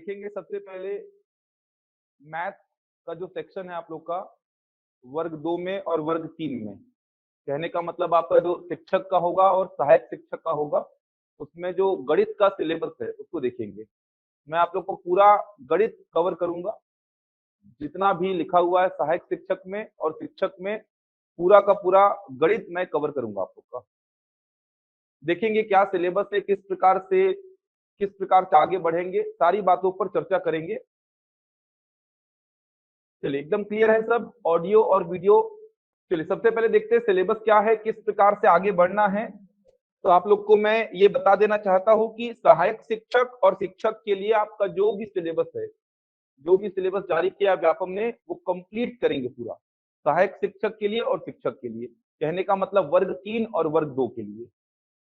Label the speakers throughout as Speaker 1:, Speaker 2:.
Speaker 1: देखेंगे सबसे पहले मैथ का जो सेक्शन है आप लोग का वर्ग 2 में और वर्ग 3 में। कहने का मतलब आपका जो शिक्षक का होगा और सहायक शिक्षक का होगा, उसमें जो गणित का सिलेबस है उसको देखेंगे। मैं आप लोग को पूरा गणित कवर करूंगा, जितना भी लिखा हुआ है सहायक शिक्षक में और शिक्षक में, पूरा का पूरा गणित मैं कवर करूंगा आप लोग का। देखेंगे क्या सिलेबस है, किस प्रकार से आगे बढ़ेंगे, सारी बातों पर चर्चा करेंगे। चलिए एकदम क्लियर है सब ऑडियो और वीडियो। चलिए सबसे पहले देखते हैं सिलेबस क्या है, किस प्रकार से आगे बढ़ना है। तो आप लोग को मैं ये बता देना चाहता हूं कि सहायक शिक्षक और शिक्षक के लिए आपका जो भी सिलेबस है, जो भी सिलेबस जारी किया व्यापम ने, वो कंप्लीट करेंगे पूरा, सहायक शिक्षक के लिए और शिक्षक के लिए। कहने का मतलब वर्ग 3 और वर्ग 2 के लिए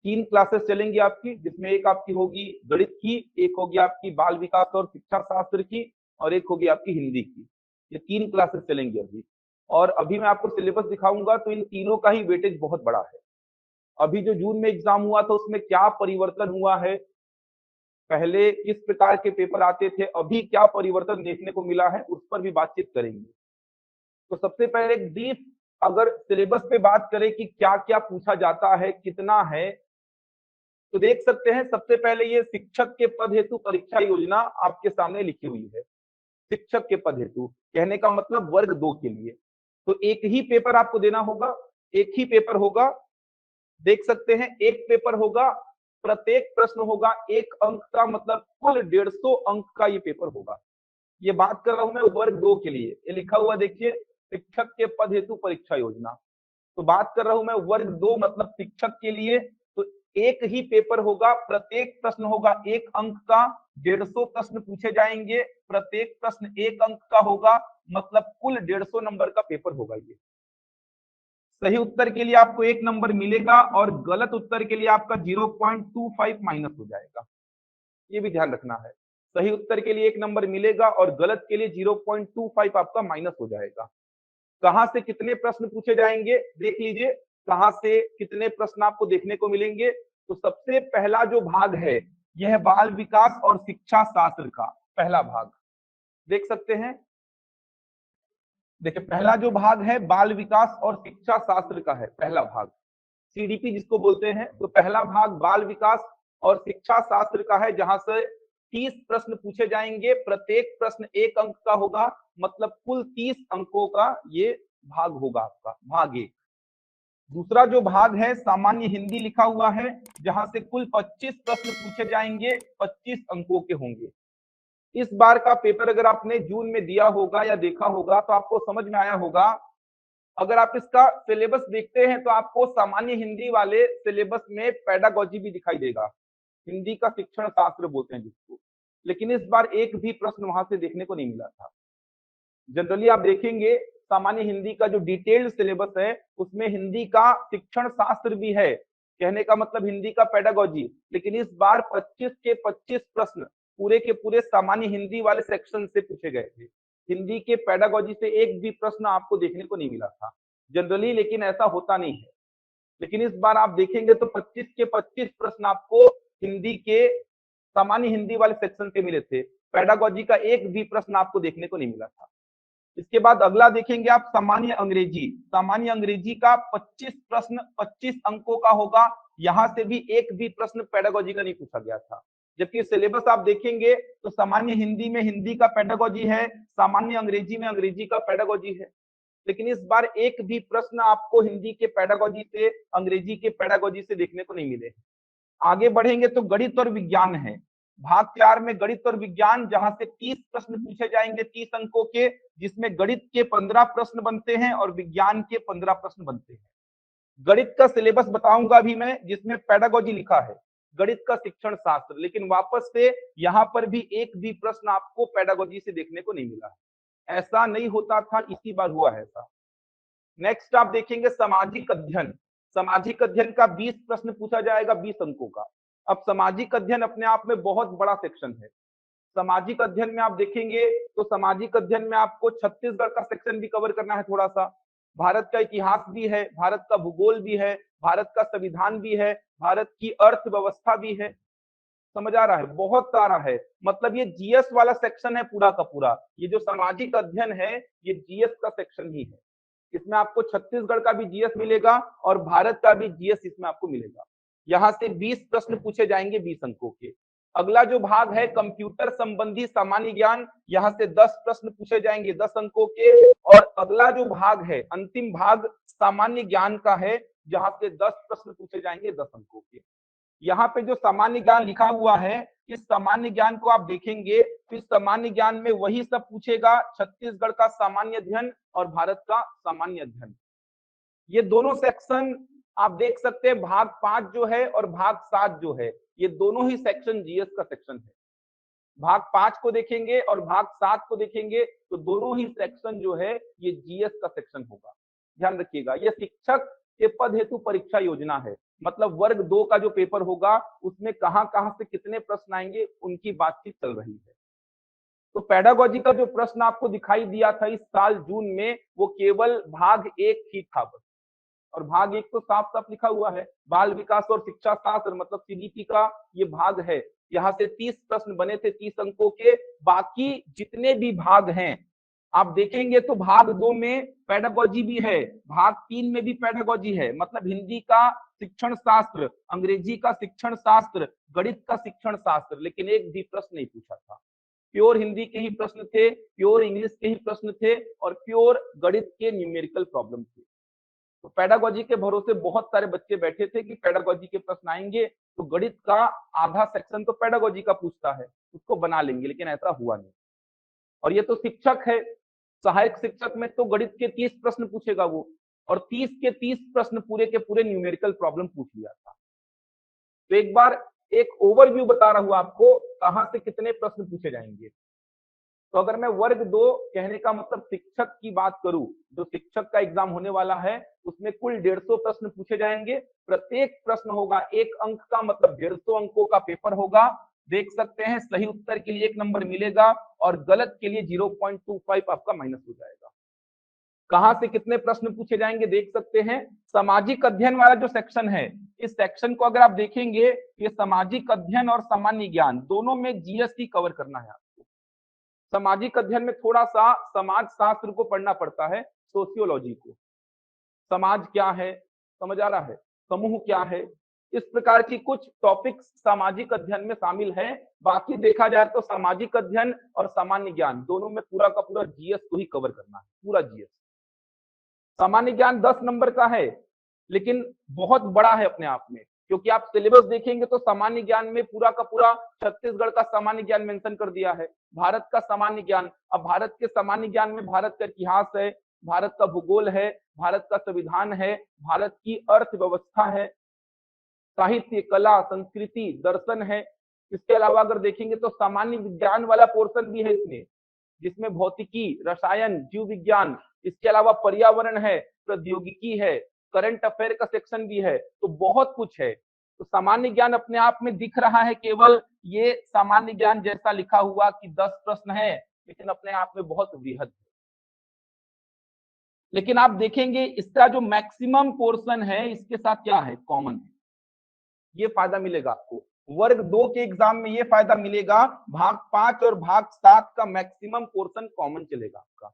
Speaker 1: 3 क्लासेस चलेंगी आपकी, जिसमें एक आपकी होगी गणित की, एक होगी आपकी बाल विकास और शिक्षा शास्त्र की, और एक होगी आपकी हिंदी की। ये 3 क्लासेस चलेंगी अभी। और अभी मैं आपको सिलेबस दिखाऊंगा तो इन तीनों का ही वेटेज बहुत बड़ा है। अभी जो जून में एग्जाम हुआ था उसमें क्या परिवर्तन हुआ है, पहले किस प्रकार के पेपर आते थे, अभी क्या परिवर्तन देखने को मिला है, उस पर भी बातचीत करेंगे। तो सबसे पहले एक ब्रीफ अगर सिलेबस पे बात करें कि क्या क्या पूछा जाता है, कितना है, तो देख सकते हैं सबसे पहले ये शिक्षक के पद हेतु परीक्षा योजना आपके सामने लिखी हुई है। शिक्षक के पद हेतु कहने का मतलब वर्ग 2 के लिए। तो एक ही पेपर आपको देना होगा, एक ही पेपर होगा। देख सकते हैं एक पेपर होगा, प्रत्येक प्रश्न होगा 1 अंक का, मतलब कुल 150 अंक का ये पेपर होगा। ये बात कर रहा हूं मैं वर्ग 2 के लिए, ये लिखा हुआ देखिए शिक्षक के पद हेतु परीक्षा योजना। तो बात कर रहा हूं मैं वर्ग 2 मतलब शिक्षक के लिए। तो एक ही पेपर होगा, प्रत्येक प्रश्न होगा 1 अंक का, 150 प्रश्न पूछे जाएंगे, प्रत्येक प्रश्न 1 अंक का होगा, मतलब कुल 150 नंबर का पेपर होगा ये। सही उत्तर के लिए आपको 1 नंबर मिलेगा और गलत उत्तर के लिए आपका 0.25 माइनस हो जाएगा, ये भी ध्यान रखना है। सही उत्तर के लिए 1 नंबर मिलेगा और गलत के लिए 0.25 आपका माइनस हो जाएगा। कहां से कितने प्रश्न पूछे जाएंगे देख लीजिए, कहां से कितने प्रश्न आपको देखने को मिलेंगे। तो सबसे पहला जो भाग है यह बाल विकास और शिक्षा शास्त्र का पहला भाग देख सकते हैं। देखिए पहला जो भाग है बाल विकास और शिक्षा शास्त्र का है, पहला भाग सीडीपी जिसको बोलते हैं। तो पहला भाग बाल विकास और शिक्षा शास्त्र का है, जहां से 30 प्रश्न पूछे जाएंगे, प्रत्येक प्रश्न 1 अंक का होगा, मतलब कुल 30 अंकों का ये भाग होगा आपका, भाग 1। दूसरा जो भाग है सामान्य हिंदी लिखा हुआ है, जहां से कुल 25 प्रश्न पूछे जाएंगे, 25 अंकों के होंगे। इस बार का पेपर अगर आपने जून में दिया होगा या देखा होगा तो आपको समझ में आया होगा। अगर आप इसका सिलेबस देखते हैं तो आपको सामान्य हिंदी वाले सिलेबस में पेडागोजी भी दिखाई देगा, हिंदी का शिक्षण शास्त्र बोलते हैं जिसको। लेकिन इस बार एक भी प्रश्न वहां से देखने को नहीं मिला था। जनरली आप देखेंगे सामान्य हिंदी का जो डिटेल्ड सिलेबस है उसमें हिंदी का शिक्षण शास्त्र भी है, कहने का मतलब हिंदी का पेडागोजी। लेकिन इस बार 25 के 25 प्रश्न पूरे के पूरे सामान्य हिंदी वाले सेक्शन से पूछे गए थे, हिंदी के पेडागोजी से एक भी प्रश्न आपको देखने को नहीं मिला था जनरली, लेकिन ऐसा होता नहीं है। लेकिन इस बार आप देखेंगे तो 25 के 25 प्रश्न आपको हिंदी के सामान्य हिंदी वाले सेक्शन से मिले थे, पेडागोजी का एक भी प्रश्न आपको देखने को नहीं मिला था। इसके बाद अगला देखेंगे आप सामान्य अंग्रेजी। सामान्य अंग्रेजी का 25 प्रश्न 25 अंकों का होगा, यहां से भी एक भी प्रश्न पेडागोजी का नहीं पूछा गया था। जबकि सिलेबस आप देखेंगे तो सामान्य हिंदी में हिंदी का पेडागोजी है, सामान्य अंग्रेजी में अंग्रेजी का पेडागोजी है। लेकिन इस बार एक भी प्रश्न आपको हिंदी के पेडागोजी से, अंग्रेजी के पेडागोजी से देखने को नहीं मिले। आगे बढ़ेंगे तो गणित और विज्ञान है, भाग 4 में गणित और विज्ञान, जहां से 30 प्रश्न पूछे जाएंगे 30 अंकों के, जिसमें गणित के 15 प्रश्न बनते हैं और विज्ञान के 15 प्रश्न बनते हैं। गणित का सिलेबस बताऊंगा अभी मैं, जिसमें पेडागोजी लिखा है, गणित का शिक्षण शास्त्र। लेकिन वापस से यहां पर भी एक भी प्रश्न आपको पेडागोजी से देखने को नहीं मिला, ऐसा नहीं होता था, इसी बार हुआ है ऐसा। नेक्स्ट आप देखेंगे सामाजिक अध्ययन। सामाजिक अध्ययन का 20 प्रश्न पूछा जाएगा, 20 अंकों का। अब सामाजिक अध्ययन अपने आप में बहुत बड़ा सेक्शन है। सामाजिक अध्ययन में आप देखेंगे तो सामाजिक अध्ययन में आपको छत्तीसगढ़ का सेक्शन भी कवर करना है थोड़ा सा, भारत का इतिहास भी है, भारत का भूगोल भी है, भारत का संविधान भी है, भारत की अर्थव्यवस्था भी है। समझ आ रहा है, बहुत सारा है। मतलब ये जीएस वाला सेक्शन है पूरा का पूरा। ये जो सामाजिक अध्ययन है ये जीएस का सेक्शन ही है। इसमें आपको छत्तीसगढ़ का भी जीएस मिलेगा और भारत का भी जीएस इसमें आपको मिलेगा। यहाँ से 20 प्रश्न पूछे जाएंगे 20 अंकों के। अगला जो भाग है कंप्यूटर संबंधी सामान्य ज्ञान, यहाँ से 10 प्रश्न पूछे जाएंगे 10 अंकों के। और अगला जो भाग है अंतिम भाग सामान्य ज्ञान का है, जहां से 10 प्रश्न पूछे जाएंगे 10 अंकों के। यहाँ पे जो सामान्य ज्ञान लिखा हुआ है, इस सामान्य ज्ञान को आप देखेंगे तो इस सामान्य ज्ञान में वही सब पूछेगा, छत्तीसगढ़ का सामान्य अध्ययन और भारत का सामान्य अध्ययन। ये दोनों सेक्शन आप देख सकते हैं, भाग 5 जो है और भाग 7 जो है, ये दोनों ही सेक्शन जीएस का सेक्शन है। भाग 5 को देखेंगे और भाग 7 को देखेंगे तो दोनों ही सेक्शन जो है ये जीएस का सेक्शन होगा। ध्यान रखिएगा, ये शिक्षक के पद हेतु परीक्षा योजना है। मतलब वर्ग 2 का जो पेपर होगा उसमें कहां कहां से कितने प्रश्न आएंगे उनकी बातचीत चल रही है। तो पेडागोजी का जो प्रश्न आपको दिखाई दिया था इस साल जून में, वो केवल भाग 1 ही था बस। और भाग 1 तो साफ साफ लिखा हुआ है, बाल विकास और शिक्षा शास्त्र मतलब सीडीपी का ये भाग है। यहाँ से 30 प्रश्न बने थे 30 अंकों के। बाकी जितने भी भाग हैं आप देखेंगे तो भाग 2 में पेडागोजी भी है, भाग 3 में भी पेडागोजी है। मतलब हिंदी का शिक्षण शास्त्र, अंग्रेजी का शिक्षण शास्त्र, गणित का शिक्षण शास्त्र, लेकिन एक भी प्रश्न नहीं पूछा था। प्योर हिंदी के ही प्रश्न थे, प्योर इंग्लिश के ही प्रश्न थे और प्योर गणित के न्यूमेरिकल प्रॉब्लम थे। तो पेडागोजी के भरोसे बहुत सारे बच्चे बैठे थे कि पेडागोजी के प्रश्न आएंगे तो गणित का आधा सेक्शन तो पेडागोजी का पूछता है, उसको बना लेंगे, लेकिन ऐसा हुआ नहीं। और ये तो शिक्षक है, सहायक शिक्षक में तो गणित के 30 प्रश्न पूछेगा वो, और 30 के 30 प्रश्न पूरे के पूरे न्यूमेरिकल प्रॉब्लम पूछ लिया था। तो एक बार एक ओवरव्यू बता रहा हूं आपको कहां से कितने प्रश्न पूछे जाएंगे। तो अगर मैं वर्ग 2 कहने का मतलब शिक्षक की बात करूं, जो शिक्षक का एग्जाम होने वाला है उसमें कुल 150 प्रश्न पूछे जाएंगे। प्रत्येक प्रश्न होगा 1 अंक का, मतलब 150 अंकों का पेपर होगा। देख सकते हैं सही उत्तर के लिए 1 नंबर मिलेगा और गलत के लिए 0.25 आपका माइनस हो जाएगा। कहां से कितने प्रश्न पूछे जाएंगे देख सकते हैं। सामाजिक अध्ययन वाला जो सेक्शन है, इस सेक्शन को अगर आप देखेंगे, ये सामाजिक अध्ययन और सामान्य ज्ञान दोनों में जीएसटी कवर करना है आपको। सामाजिक अध्ययन में थोड़ा सा समाज शास्त्र को पढ़ना पड़ता है, सोशियोलॉजी को। समाज क्या है, समझ आ रहा है, समूह क्या है, इस प्रकार की कुछ टॉपिक्स सामाजिक अध्ययन में शामिल है। बाकी देखा जाए तो सामाजिक अध्ययन और सामान्य ज्ञान दोनों में पूरा का पूरा जीएस को ही कवर करना है, पूरा जीएस। सामान्य ज्ञान 10 नंबर का है, लेकिन बहुत बड़ा है अपने आप में, क्योंकि आप सिलेबस देखेंगे तो सामान्य ज्ञान में पूरा का पूरा छत्तीसगढ़ का सामान्य ज्ञान मेंशन कर दिया है, भारत का सामान्य ज्ञान। अब भारत के सामान्य ज्ञान में भारत का इतिहास है, भारत का भूगोल है, भारत का संविधान है, भारत की अर्थव्यवस्था है, साहित्य, कला, संस्कृति, दर्शन है। इसके अलावा अगर देखेंगे तो सामान्य विज्ञान वाला पोर्शन भी है इसमें, जिसमें भौतिकी, रसायन, जीव विज्ञान, इसके अलावा पर्यावरण है, प्रौद्योगिकी है, करंट अफेयर का सेक्शन भी है। तो बहुत कुछ है। तो सामान्य ज्ञान अपने आप में दिख रहा है केवल ये सामान्य ज्ञान जैसा लिखा हुआ कि 10 प्रश्न है, लेकिन अपने आप में बहुत वृहद है। लेकिन आप देखेंगे इसका जो मैक्सिमम पोर्शन है इसके साथ क्या है, कॉमन है। ये फायदा मिलेगा आपको वर्ग 2 के एग्जाम में, ये फायदा मिलेगा। भाग 5 और भाग 7 का मैक्सिमम पोर्शन कॉमन चलेगा आपका।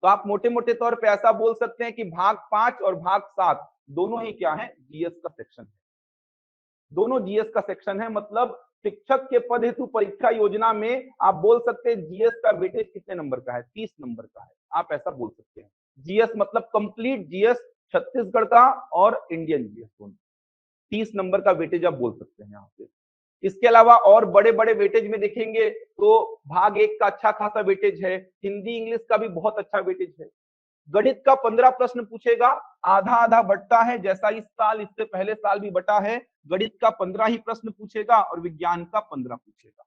Speaker 1: तो आप मोटे मोटे तौर पे ऐसा बोल सकते हैं कि भाग 5 और भाग 7 दोनों ही क्या है, जीएस का सेक्शन है। दोनों जीएस का सेक्शन है। मतलब शिक्षक के पद हेतु परीक्षा योजना में आप बोल सकते हैं जीएस का वेटेज कितने नंबर का है, 30 नंबर का है। आप ऐसा बोल सकते हैं। जीएस मतलब कंप्लीट जीएस, छत्तीसगढ़ का और इंडियन जीएस दोनों 30 नंबर का वेटेज आप बोल सकते हैं यहाँ पे। इसके अलावा और बड़े बड़े वेटेज में देखेंगे तो भाग 1 का अच्छा खासा वेटेज है, हिंदी इंग्लिश का भी बहुत अच्छा वेटेज है। गणित का 15 प्रश्न पूछेगा, आधा आधा बटता है, जैसा इस साल इससे पहले साल भी बटा है। गणित का 15 ही प्रश्न पूछेगा और विज्ञान का 15 पूछेगा।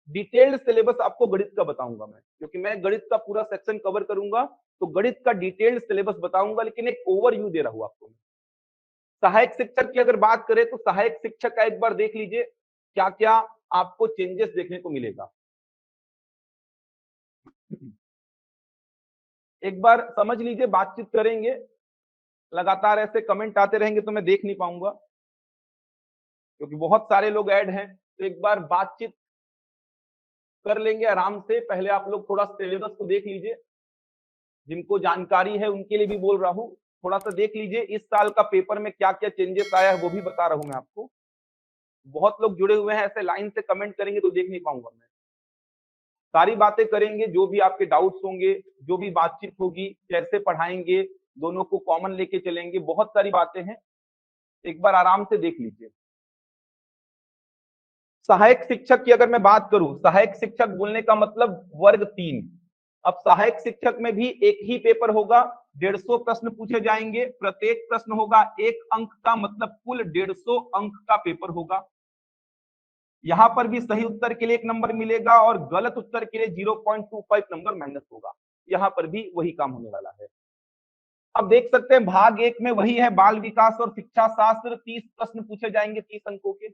Speaker 1: डिटेल्ड सिलेबस आपको गणित का बताऊंगा मैं, क्योंकि मैं गणित का पूरा सेक्शन कवर करूंगा, तो गणित का डिटेल्ड सिलेबस बताऊंगा, लेकिन एक ओवरव्यू दे रहा हूं आपको। सहायक शिक्षक की अगर बात करें तो सहायक शिक्षक का एक बार देख लीजिए क्या क्या आपको चेंजेस देखने को मिलेगा। एक बार समझ लीजिए, बातचीत करेंगे, लगातार ऐसे कमेंट आते रहेंगे तो मैं देख नहीं पाऊंगा, क्योंकि बहुत सारे लोग ऐड हैं। तो एक बार बातचीत कर लेंगे आराम से। पहले आप लोग थोड़ा सिलेबस को देख लीजिए, जिनको जानकारी है उनके लिए भी बोल रहा हूँ, थोड़ा सा देख लीजिए इस साल का पेपर में क्या क्या चेंजेस आया है वो भी बता रहा हूँ मैं आपको। बहुत लोग जुड़े हुए हैं, ऐसे लाइन से कमेंट करेंगे तो देख नहीं पाऊंगा मैं। सारी बातें करेंगे, जो भी आपके डाउट्स होंगे, जो भी बातचीत होगी, कैसे पढ़ाएंगे, दोनों को कॉमन लेके चलेंगे, बहुत सारी बातें हैं, एक बार आराम से देख लीजिए। सहायक शिक्षक की अगर मैं बात करूं, सहायक शिक्षक बोलने का मतलब वर्ग 3। अब सहायक शिक्षक में भी एक ही पेपर होगा, 150 प्रश्न पूछे जाएंगे, प्रत्येक प्रश्न होगा 1 अंक का, मतलब कुल 150 अंक का पेपर होगा। यहां पर भी सही उत्तर के लिए 1 नंबर मिलेगा और गलत उत्तर के लिए 0.25 नंबर माइनस होगा। यहां पर भी वही काम होने वाला है। अब देख सकते हैं भाग 1 में वही है, बाल विकास और शिक्षा शास्त्र, 30 प्रश्न पूछे जाएंगे 30 अंकों के।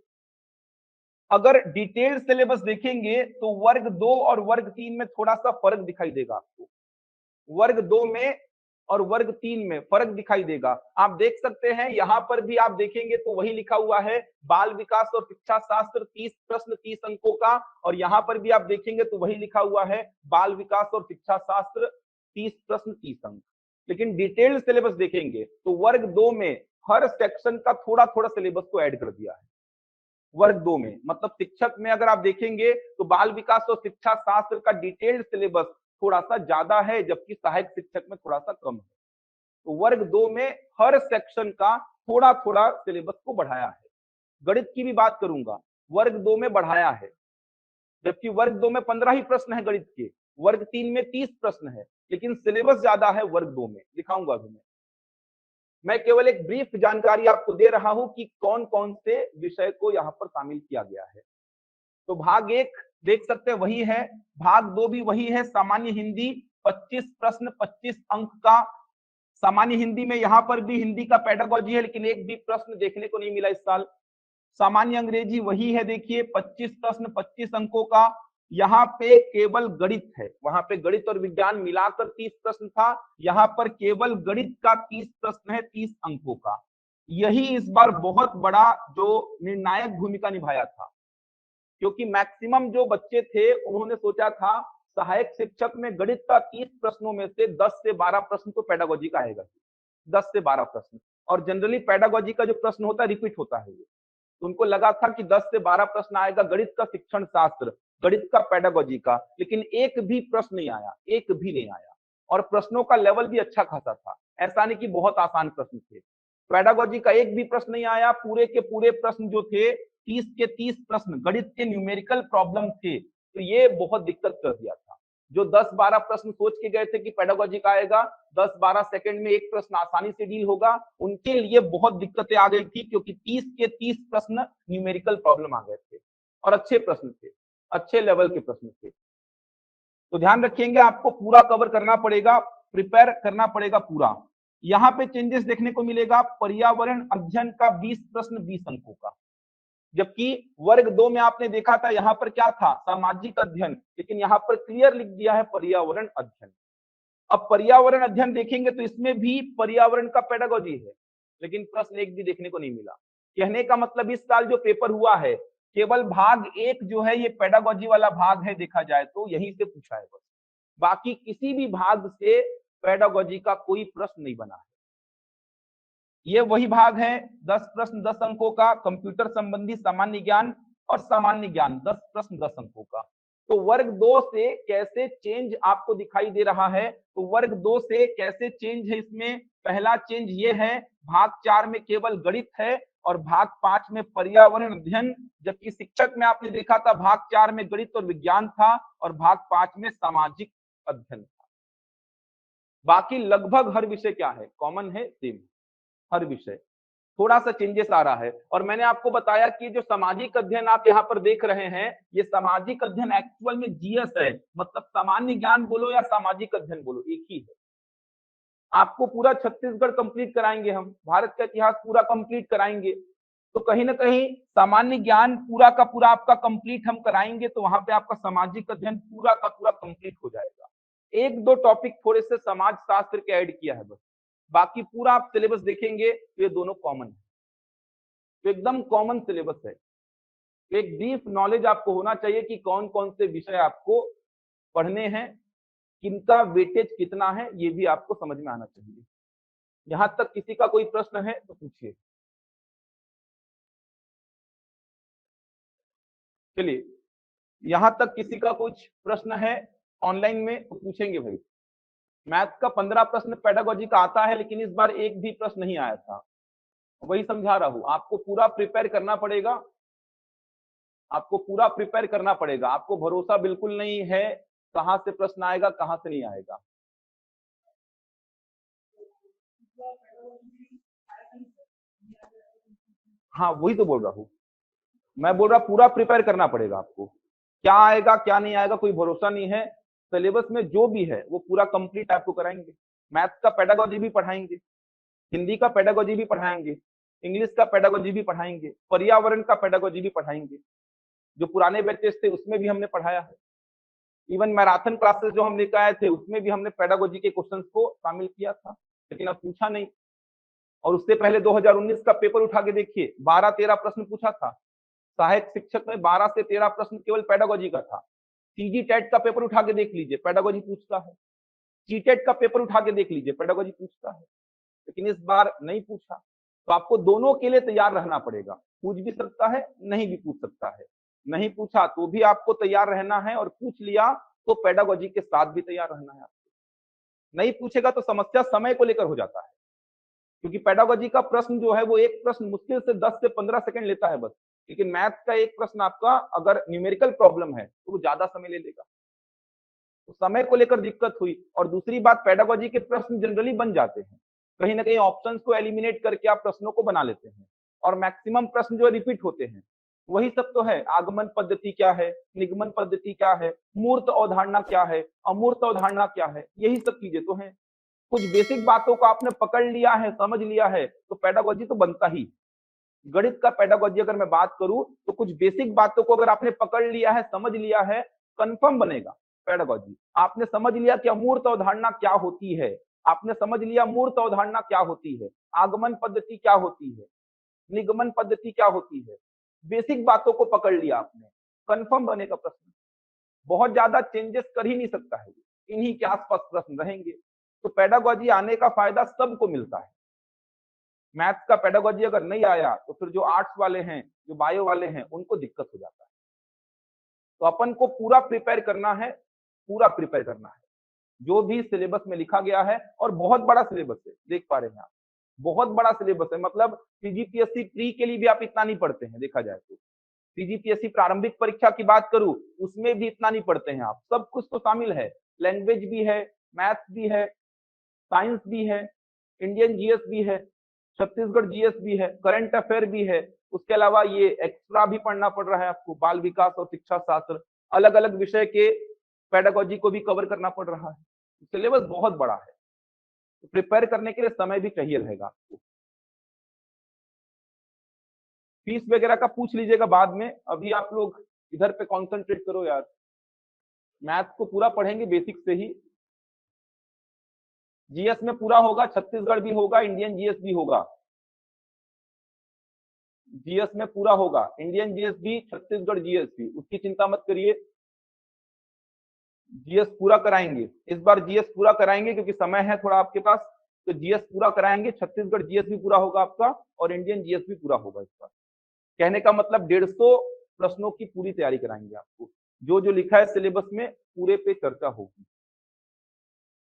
Speaker 1: अगर डिटेल सिलेबस देखेंगे तो वर्ग 2 और वर्ग 3 में थोड़ा सा फर्क दिखाई देगा आपको। वर्ग 2 में और वर्ग 3 में फर्क दिखाई देगा। आप देख सकते हैं यहां पर भी आप देखेंगे तो वही लिखा हुआ है, बाल विकास और शिक्षा शास्त्र 30 प्रश्न 30 अंकों का, और यहां पर भी आप देखेंगे तो वही लिखा हुआ है, बाल विकास और शिक्षा शास्त्र 30 प्रश्न 30 अंक। लेकिन डिटेल्ड सिलेबस देखेंगे तो वर्ग 2 में हर सेक्शन का थोड़ा थोड़ा सिलेबस को ऐड कर दिया है। वर्ग 2 में मतलब शिक्षक में अगर आप देखेंगे तो बाल विकास और शिक्षा शास्त्र का डिटेल्ड सिलेबस थोड़ा सा ज्यादा है, जबकि सहायक शिक्षक में थोड़ा सा कम है। तो वर्ग 2 में हर सेक्शन का थोड़ा थोड़ा सिलेबस को बढ़ाया है। गणित की भी बात करूंगा, वर्ग 2 में बढ़ाया है, जबकि वर्ग 2 में 15 ही प्रश्न है गणित के, वर्ग 3 में 30 प्रश्न है, लेकिन सिलेबस ज्यादा है वर्ग 2 में। दिखाऊंगा अभी मैं केवल एक ब्रीफ जानकारी आपको दे रहा हूं कि कौन कौन से विषय को यहाँ पर शामिल किया गया है। तो भाग 1 देख सकते हैं वही है, भाग 2 भी वही है, सामान्य हिंदी 25 प्रश्न 25 अंक का। सामान्य हिंदी में यहाँ पर भी हिंदी का पेडागोजी है, लेकिन एक भी प्रश्न देखने को नहीं मिला इस साल। सामान्य अंग्रेजी वही है, देखिए 25 प्रश्न 25 अंकों का। यहाँ पे केवल गणित है, वहां पे गणित और विज्ञान मिलाकर 30 प्रश्न था, यहाँ पर केवल गणित का 30 प्रश्न है 30 अंकों का। यही इस बार बहुत बड़ा जो निर्णायक भूमिका निभाया था, क्योंकि मैक्सिमम जो बच्चे थे उन्होंने सोचा था सहायक शिक्षक में गणित का 30 प्रश्नों में से 10 से 12 प्रश्न तो पेडागोजी का आएगा, 10 से 12 प्रश्न। और जनरली पेडागोजी का जो प्रश्न होता है रिपीट होता है। तो उनको लगा था कि 10 से 12 प्रश्न आएगा गणित का शिक्षण शास्त्र, गणित का पेडागोजी का, लेकिन एक भी प्रश्न नहीं आया, एक भी नहीं आया। और प्रश्नों का लेवल भी अच्छा खासा था, ऐसा नहीं कि बहुत आसान प्रश्न थे। पेडागोजी का एक भी प्रश्न नहीं आया, पूरे के पूरे प्रश्न जो थे 30 के 30 प्रश्न गणित के न्यूमेरिकल प्रॉब्लम थे। तो ये बहुत दिक्कत कर दिया था। जो 10-12 प्रश्न सोच के गए थे कि पेडागोजी का आएगा, 10-12 सेकंड में एक प्रश्न आसानी से डील होगा, उनके लिए बहुत दिक्कतें आ गई थी, क्योंकि 30 के 30 प्रश्न न्यूमेरिकल प्रॉब्लम आ गए थे और अच्छे प्रश्न थे, अच्छे लेवल के प्रश्न थे। तो ध्यान रखिएगा, आपको पूरा कवर करना पड़ेगा, प्रिपेयर करना पड़ेगा पूरा। यहाँ पे चेंजेस देखने को मिलेगा, पर्यावरण अध्ययन का 20 प्रश्न 20 अंकों का, जबकि वर्ग 2 में आपने देखा था यहाँ पर क्या था, सामाजिक अध्ययन, लेकिन यहाँ पर क्लियर लिख दिया है पर्यावरण अध्ययन। अब पर्यावरण अध्ययन देखेंगे तो इसमें भी पर्यावरण का पेडागोजी है, लेकिन प्रश्न एक भी देखने को नहीं मिला। कहने का मतलब इस साल जो पेपर हुआ है, केवल भाग 1 जो है ये पेडागोजी वाला भाग है, देखा जाए तो यहीं से पूछा है बस, बाकी किसी भी भाग से पेडागोजी का कोई प्रश्न नहीं बना है। ये वही भाग है, 10 प्रश्न 10 अंकों का, कंप्यूटर संबंधी सामान्य ज्ञान और सामान्य ज्ञान 10 प्रश्न 10 अंकों का। तो वर्ग 2 से कैसे चेंज आपको दिखाई दे रहा है, तो वर्ग 2 से कैसे चेंज है इसमें, पहला चेंज ये है, भाग 4 में केवल गणित है और भाग 5 में पर्यावरण अध्ययन, जबकि शिक्षक में आपने देखा था भाग 4 में गणित और विज्ञान था और भाग 5 में सामाजिक अध्ययन था। बाकी लगभग हर विषय क्या है, कॉमन है, सेम हर विषय। थोड़ा सा चेंजेस आ रहा है, और मैंने आपको बताया कि जो सामाजिक अध्ययन आप यहाँ पर देख रहे हैं, ये सामाजिक अध्ययन एक्चुअल में जीएस है, मतलब सामान्य ज्ञान बोलो या सामाजिक अध्ययन बोलो एक ही है। आपको पूरा छत्तीसगढ़ कंप्लीट कराएंगे हम, भारत का इतिहास पूरा कंप्लीट कराएंगे, तो कहीं ना कहीं सामान्य ज्ञान पूरा का पूरा आपका कंप्लीट हम कराएंगे, तो वहां पे आपका सामाजिक अध्ययन पूरा का पूरा कंप्लीट हो जाएगा। एक दो टॉपिक थोड़े से समाज शास्त्र के ऐड किया है बस, बाकी पूरा आप सिलेबस देखेंगे तो ये दोनों कॉमन है, तो एकदम कॉमन सिलेबस है, एक डीप नॉलेज आपको होना चाहिए कि कौन कौन से विषय आपको पढ़ने हैं, किनका वेटेज कितना है, ये भी आपको समझ में आना चाहिए। यहां तक किसी का कोई प्रश्न है तो पूछिए। चलिए, यहां तक किसी का कुछ प्रश्न है ऑनलाइन में तो पूछेंगे भाई। मैथ का 15 प्रश्न पेडागोजी का आता है, लेकिन इस बार एक भी प्रश्न नहीं आया था। वही समझा रहा हूं, आपको पूरा प्रिपेयर करना पड़ेगा, आपको पूरा प्रिपेयर करना पड़ेगा। आपको भरोसा बिल्कुल नहीं है कहां से प्रश्न आएगा, कहां से नहीं आएगा। हाँ, वही तो बोल रहा हूँ, मैं बोल रहा पूरा प्रिपेयर करना पड़ेगा आपको। क्या आएगा क्या नहीं आएगा कोई भरोसा नहीं है। सिलेबस में जो भी है वो पूरा कंप्लीट आपको कराएंगे। मैथ्स का पेडागोजी भी पढ़ाएंगे, हिंदी का पेडागोजी भी पढ़ाएंगे, इंग्लिश का पेडागोजी भी पढ़ाएंगे, पर्यावरण का पेडागोजी भी पढ़ाएंगे। जो पुराने बैचेस थे उसमें भी हमने पढ़ाया है। इवन मैराथन क्लासेस जो हम लेकर आए थे उसमें भी हमने पेडागोजी के क्वेश्चंस को शामिल किया था, लेकिन अब पूछा नहीं। और उससे पहले 2019 का पेपर उठा के देखिए, 12-13 प्रश्न पूछा था। सहायक शिक्षक में 12 से 13 प्रश्न केवल पेडागोजी का था। सीजी टेट का पेपर उठा के देख लीजिए, पेडागोजी पूछता है। सीटेट का पेपर उठा के देख लीजिए, पेडागोजी पूछता है। लेकिन इस बार नहीं पूछा, तो आपको दोनों के लिए तैयार रहना पड़ेगा। पूछ भी सकता है, नहीं भी पूछ सकता है। नहीं पूछा तो भी आपको तैयार रहना है, और पूछ लिया तो पेडागोजी के साथ भी तैयार रहना है आपको। नहीं पूछेगा तो समस्या समय को लेकर हो जाता है, क्योंकि पेडागोजी का प्रश्न जो है वो एक प्रश्न मुश्किल से 10 से 15 सेकंड लेता है बस। लेकिन मैथ्स का एक प्रश्न आपका अगर न्यूमेरिकल प्रॉब्लम है तो वो ज्यादा समय ले लेगा। तो समय को लेकर दिक्कत हुई। और दूसरी बात, पेडागोजी के प्रश्न जनरली बन जाते हैं, कहीं ना कहीं ऑप्शंस को एलिमिनेट करके आप प्रश्नों को बना लेते हैं, और मैक्सिमम प्रश्न जो रिपीट होते हैं। वही सब तो है, आगमन पद्धति क्या है, निगमन पद्धति क्या है, मूर्त अवधारणा क्या है, अमूर्त अवधारणा क्या है, यही सब चीजें तो हैं। कुछ बेसिक बातों को आपने पकड़ लिया है, समझ लिया है, तो पेडागोजी तो बनता ही। गणित का पेडागोजी अगर मैं बात करूं तो कुछ बेसिक बातों को अगर आपने पकड़ लिया है, समझ लिया है, कंफर्म बनेगा पेडागोजी। आपने समझ लिया कि अमूर्त अवधारणा क्या होती है, आपने समझ लिया मूर्त अवधारणा क्या होती है, आगमन पद्धति क्या होती है, निगमन पद्धति क्या होती है, बेसिक बातों को पकड़ लिया आपने, कंफर्म बनेगा प्रश्न। बहुत ज्यादा चेंजेस कर ही नहीं सकता है, इन्हीं के आसपास प्रश्न रहेंगे। तो पेडागोजी आने का फायदा सबको मिलता है। मैथ्स का पेडागोजी अगर नहीं आया तो फिर जो आर्ट्स वाले हैं, जो बायो वाले हैं, उनको दिक्कत हो जाता है। तो अपन को पूरा प्रिपेयर करना है, पूरा प्रिपेयर करना है जो भी सिलेबस में लिखा गया है। और बहुत बड़ा सिलेबस है, देख पा रहे हैं आप, बहुत बड़ा सिलेबस है। मतलब सीजीपीएससी प्री के लिए भी आप इतना नहीं पढ़ते हैं, देखा जाए तो। सीजीपीएससी प्रारंभिक परीक्षा की बात करूं, उसमें भी इतना नहीं पढ़ते हैं आप। सब कुछ तो शामिल है, लैंग्वेज भी है, मैथ्स भी है, साइंस भी है, इंडियन जीएस भी है, छत्तीसगढ़ जीएस भी है, करंट अफेयर भी है। उसके अलावा ये एक्स्ट्रा भी पढ़ना पड़ रहा है आपको, बाल विकास और शिक्षा शास्त्र, अलग अलग विषय के पेडागोजी को भी कवर करना पड़ रहा है। सिलेबस बहुत बड़ा है, तो प्रिपेयर करने के लिए समय भी चाहिए रहेगा आपको। फीस वगैरह का पूछ लीजिएगा बाद में, अभी आप लोग इधर पे कॉन्सेंट्रेट करो यार। मैथ्स को पूरा पढ़ेंगे बेसिक से ही। जीएस में पूरा होगा, छत्तीसगढ़ भी होगा, इंडियन जीएस भी होगा। जीएस में पूरा होगा, इंडियन जीएस भी, छत्तीसगढ़ जीएस भी, उसकी चिंता मत करिए। जीएस पूरा कराएंगे, इस बार जीएस पूरा कराएंगे क्योंकि समय है थोड़ा आपके पास। तो जीएस पूरा कराएंगे, छत्तीसगढ़ जीएस भी पूरा होगा आपका, और इंडियन जीएस भी पूरा होगा इस बार। कहने का मतलब 150 प्रश्नों की पूरी तैयारी कराएंगे आपको। जो जो लिखा है सिलेबस में पूरे पे चर्चा होगी।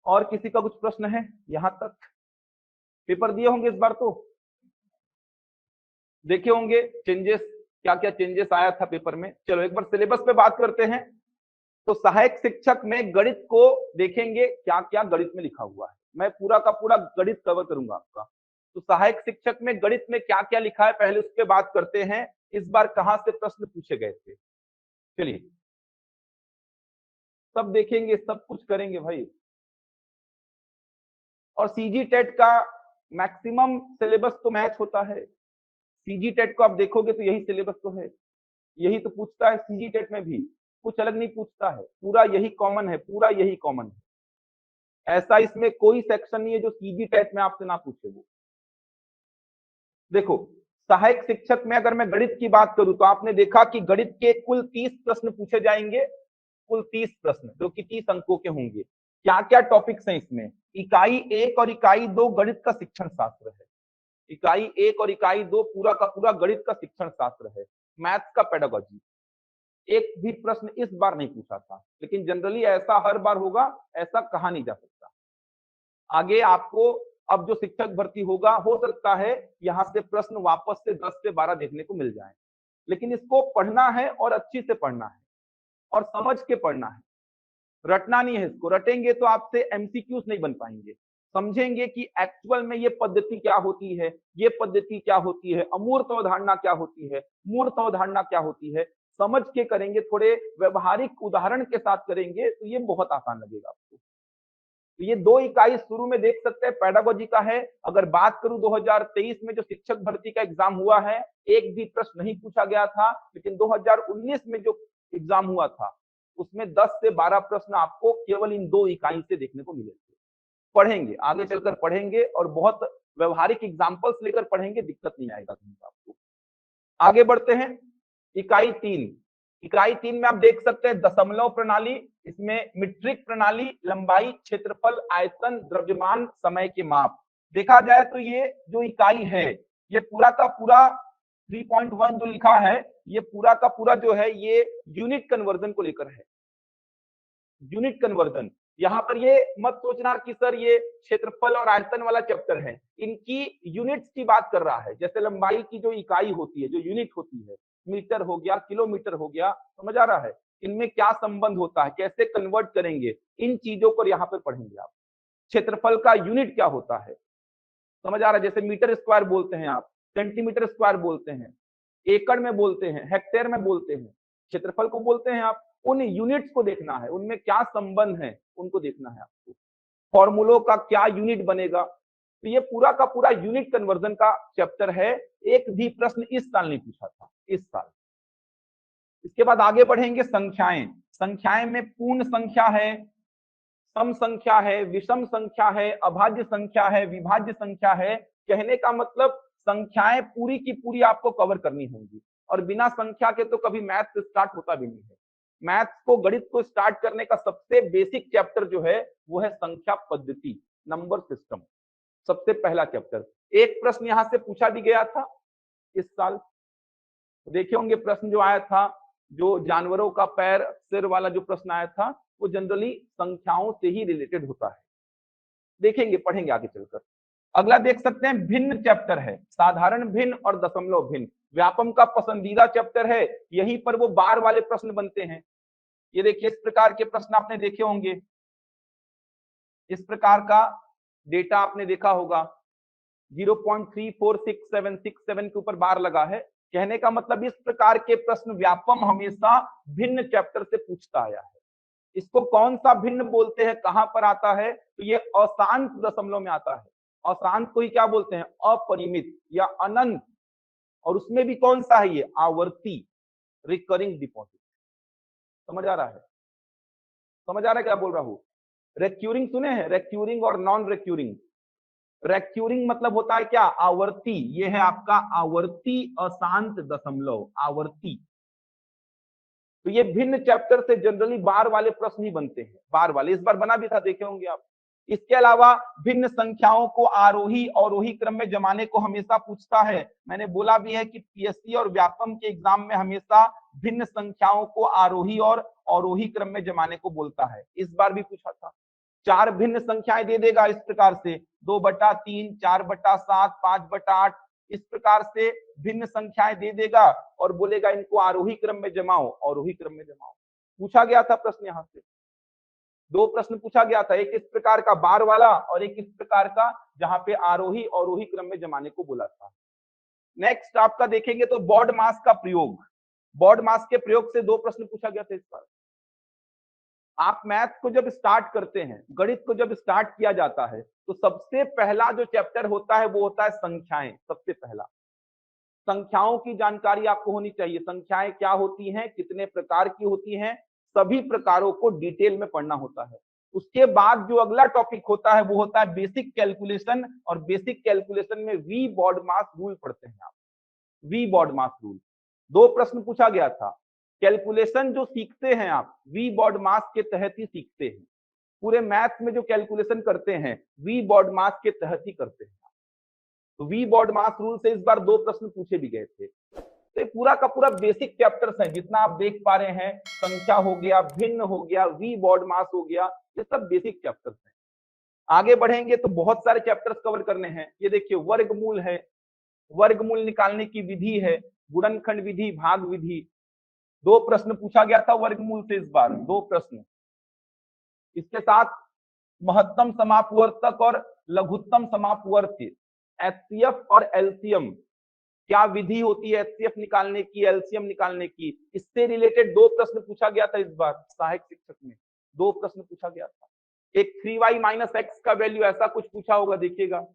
Speaker 1: और किसी का कुछ प्रश्न है यहां तक? पेपर दिए होंगे इस बार, तो देखे होंगे चेंजेस, क्या क्या चेंजेस आया था पेपर में। चलो एक बार सिलेबस पे बात करते हैं। तो सहायक शिक्षक में गणित को देखेंगे, क्या क्या गणित में लिखा हुआ है। मैं पूरा का पूरा गणित कवर करूंगा आपका। तो सहायक शिक्षक में गणित में क्या क्या लिखा है, पहले उस पर बात करते हैं। इस बार कहां से प्रश्न पूछे गए थे, चलिए सब देखेंगे, सब कुछ करेंगे भाई। और सीजी टेट का मैक्सिमम सिलेबस तो मैच होता है। सीजी टेट को आप देखोगे तो यही सिलेबस तो है, यही तो पूछता है सीजी टेट में भी, कुछ अलग नहीं पूछता है, पूरा यही कॉमन है, पूरा यही कॉमन है। ऐसा इसमें कोई सेक्शन नहीं है जो सीजी टेट में आपसे ना पूछे। वो देखो, सहायक शिक्षक में अगर मैं गणित की बात करूं तो आपने देखा कि गणित के कुल 30 प्रश्न पूछे जाएंगे, कुल 30 प्रश्न जो कि 30 अंकों के होंगे। क्या क्या टॉपिक्स हैं इसमें? इकाई 1 और इकाई 2 गणित का शिक्षण शास्त्र है। इकाई 1 और इकाई 2 पूरा का पूरा गणित का शिक्षण शास्त्र है, मैथ्स का पेडागोजी। एक भी प्रश्न इस बार नहीं पूछा था, लेकिन जनरली ऐसा हर बार होगा ऐसा कहा नहीं जा सकता। आगे आपको अब जो शिक्षक भर्ती होगा, हो सकता है यहाँ से प्रश्न वापस से 10 से 12 देखने को मिल जाए, लेकिन इसको पढ़ना है और अच्छी से पढ़ना है और समझ के पढ़ना है, रटना नहीं है इसको। रटेंगे तो आपसे एमसीक्यूज नहीं बन पाएंगे। समझेंगे कि एक्चुअल में ये पद्धति क्या होती है, ये पद्धति क्या होती है, अमूर्त अवधारणा क्या होती है, मूर्त अवधारणा क्या होती है, समझ के करेंगे, थोड़े व्यवहारिक उदाहरण के साथ करेंगे तो ये बहुत आसान लगेगा आपको। तो ये 2 इकाई शुरू में देख सकते हैं पेडागोजी का है। अगर बात करूं 2023 में जो शिक्षक भर्ती का एग्जाम हुआ है, एक भी प्रश्न नहीं पूछा गया था, लेकिन 2019 में जो एग्जाम हुआ था उसमें 10 से 12 प्रश्न आपको केवल इन 2 इकाई से देखने को मिले। पढ़ेंगे, आगे चलकर पढ़ेंगे और बहुत व्यवहारिक एग्जांपल्स लेकर पढ़ेंगे, दिक्कत नहीं आएगा कहीं आपको। आगे बढ़ते हैं। इकाई 3, इकाई 3 में आप देख सकते हैं दशमलव प्रणाली, इसमें मीट्रिक प्रणाली, लंबाई, क्षेत्रफल, आयतन, द्रव्यमान, समय के माप। देखा जाए तो ये जो इकाई है, ये पूरा का पूरा 3.1 जो लिखा है, ये पूरा का पूरा जो है ये यूनिट कन्वर्जन को लेकर है। यूनिट कन्वर्जन, यहाँ पर ये मत सोचना कि सर ये क्षेत्रफल और आयतन वाला चैप्टर है, इनकी यूनिट्स की बात कर रहा है। जैसे लंबाई की जो इकाई होती है, जो यूनिट होती है, मीटर हो गया, किलोमीटर हो गया, समझ आ रहा है? इनमें क्या संबंध होता है, कैसे कन्वर्ट करेंगे, इन चीजों पर यहाँ पर पढ़ेंगे आप। क्षेत्रफल का यूनिट क्या होता है, समझ आ रहा है? जैसे मीटर स्क्वायर बोलते हैं आप, सेंटीमीटर स्क्वायर बोलते हैं, एकड़ में बोलते हैं, हेक्टेयर में बोलते हैं, क्षेत्रफल को बोलते हैं आप। उन यूनिट्स को देखना है, उनमें क्या संबंध है उनको देखना है आपको। फॉर्मूलों का क्या यूनिट बनेगा, तो ये पूरा का पूरा यूनिट कन्वर्जन का चैप्टर है। एक भी प्रश्न इस साल नहीं पूछा था, इस साल। इसके बाद आगे बढ़ेंगे संख्याएं। संख्याएं में पूर्ण संख्या है, सम संख्या है, विषम संख्या है, अभाज्य संख्या है, विभाज्य संख्या है। कहने का मतलब संख्याएं पूरी की पूरी आपको कवर करनी होंगी, और बिना संख्या के तो कभी मैथ स्टार्ट होता भी नहीं है। मैथ्स को, गणित को स्टार्ट करने का सबसे बेसिक चैप्टर जो है वो है संख्या पद्धति, नंबर सिस्टम, सबसे पहला चैप्टर। एक प्रश्न यहां से पूछा भी गया था इस साल, देखे होंगे प्रश्न जो आया था, जो जानवरों का पैर सिर वाला जो प्रश्न आया था, वो जनरली संख्याओं से ही रिलेटेड होता है। देखेंगे, पढ़ेंगे आगे चलकर। अगला देख सकते हैं भिन्न चैप्टर है, साधारण भिन्न और दशमलव भिन्न। व्यापम का पसंदीदा चैप्टर है, यहीं पर वो बार वाले प्रश्न बनते हैं। ये देखिए, इस प्रकार के प्रश्न आपने देखे होंगे, इस प्रकार का डेटा आपने देखा होगा, 0.346767 के ऊपर बार लगा है। कहने का मतलब इस प्रकार के प्रश्न व्यापम हमेशा भिन्न चैप्टर से पूछता आया है। इसको कौन सा भिन्न बोलते हैं, कहां पर आता है, तो ये अशांत दशमलव में आता है। अशांत को ही क्या बोलते हैं, अपरिमित या अनंत। और उसमें भी कौन सा है, ये आवर्ती, रिकरिंग डिपॉजिट। समझ आ रहा है? समझ आ रहा है क्या बोल रहा हूं? रेक्यूरिंग सुने हैं, रेक्यूरिंग और नॉन रेक्यूरिंग। रेक्यूरिंग मतलब होता है क्या, आवर्ती। ये है आपका आवर्ती अशांत दशमलव, आवर्ती। तो ये भिन्न चैप्टर से जनरली बार वाले प्रश्न ही बनते हैं, बार वाले। इस बार बना भी था, देखे होंगे आप। इसके अलावा भिन्न संख्याओं को आरोही अवरोही क्रम में जमाने को हमेशा पूछता है। मैंने बोला भी है कि पीएससी और व्यापम के एग्जाम में हमेशा भिन्न संख्याओं को आरोही और अवरोही क्रम में जमाने को बोलता है। इस बार भी पूछा था। 4 भिन्न संख्याएं दे देगा इस प्रकार से, 2/3, 4/7, 5/8, इस प्रकार से भिन्न संख्याएं दे देगा और बोलेगा इनको आरोही क्रम में जमाओ, अवरोही क्रम में जमाओ। पूछा गया था प्रश्न, यहां से 2 प्रश्न पूछा गया था, एक इस प्रकार का बार वाला और एक इस प्रकार का जहां पे आरोही अवरोही क्रम में जमाने को बोला था। नेक्स्ट आपका देखेंगे तो बॉड मास का प्रयोग। बॉड मास के प्रयोग से 2 प्रश्न पूछा गया था इस बार। आप मैथ को जब स्टार्ट करते हैं, गणित को जब स्टार्ट किया जाता है, तो सबसे पहला जो चैप्टर होता है वो होता है संख्याएं। सबसे पहला संख्याओं की जानकारी आपको होनी चाहिए। संख्याएं क्या होती हैं, कितने प्रकार की होती हैं, सभी प्रकारों को डिटेल में पढ़ना होता है। उसके बाद जो अगला टॉपिक होता है वो होता है बेसिक कैलकुलेशन, और बेसिक कैलकुलेशन में वी बॉड मास रूल पढ़ते हैं आप। We BODMAS rule. 2 प्रश्न पूछा गया था। कैलकुलेशन जो सीखते हैं आप वी बॉडमास के तहत ही सीखते हैं। पूरे मैथ में जो कैलकुलेशन करते हैं वी बॉडमास के तहत ही करते हैं। तो वी बॉडमास रूल से इस बार 2 प्रश्न पूछे भी गए थे। तो ये पूरा का पूरा बेसिक चैप्टर्स है, जितना आप देख पा रहे हैं, संख्या हो गया, भिन्न हो गया, वी बॉडमास हो गया, ये सब बेसिक चैप्टर्स हैं। आगे बढ़ेंगे तो बहुत सारे चैप्टर्स कवर करने हैं। ये देखिए वर्गमूल है, वर्गमूल निकालने की विधि है, गुणनखंड विधि, भाग विधि। 2 प्रश्न पूछा गया था वर्गमूल से इस बार, 2 प्रश्न। इसके साथ महत्तम समापवर्तक और लघुत्तम समापवर्ती, एचसीएफ और एलसीएम, क्या विधि होती है एचसीएफ निकालने की, एलसीएम निकालने की, इससे रिलेटेड 2 प्रश्न पूछा गया था इस बार सहायक शिक्षक में। 2 प्रश्न पूछा गया था। एक 3y माइनस एक्स का वैल्यू ऐसा कुछ पूछा होगा, देखिएगा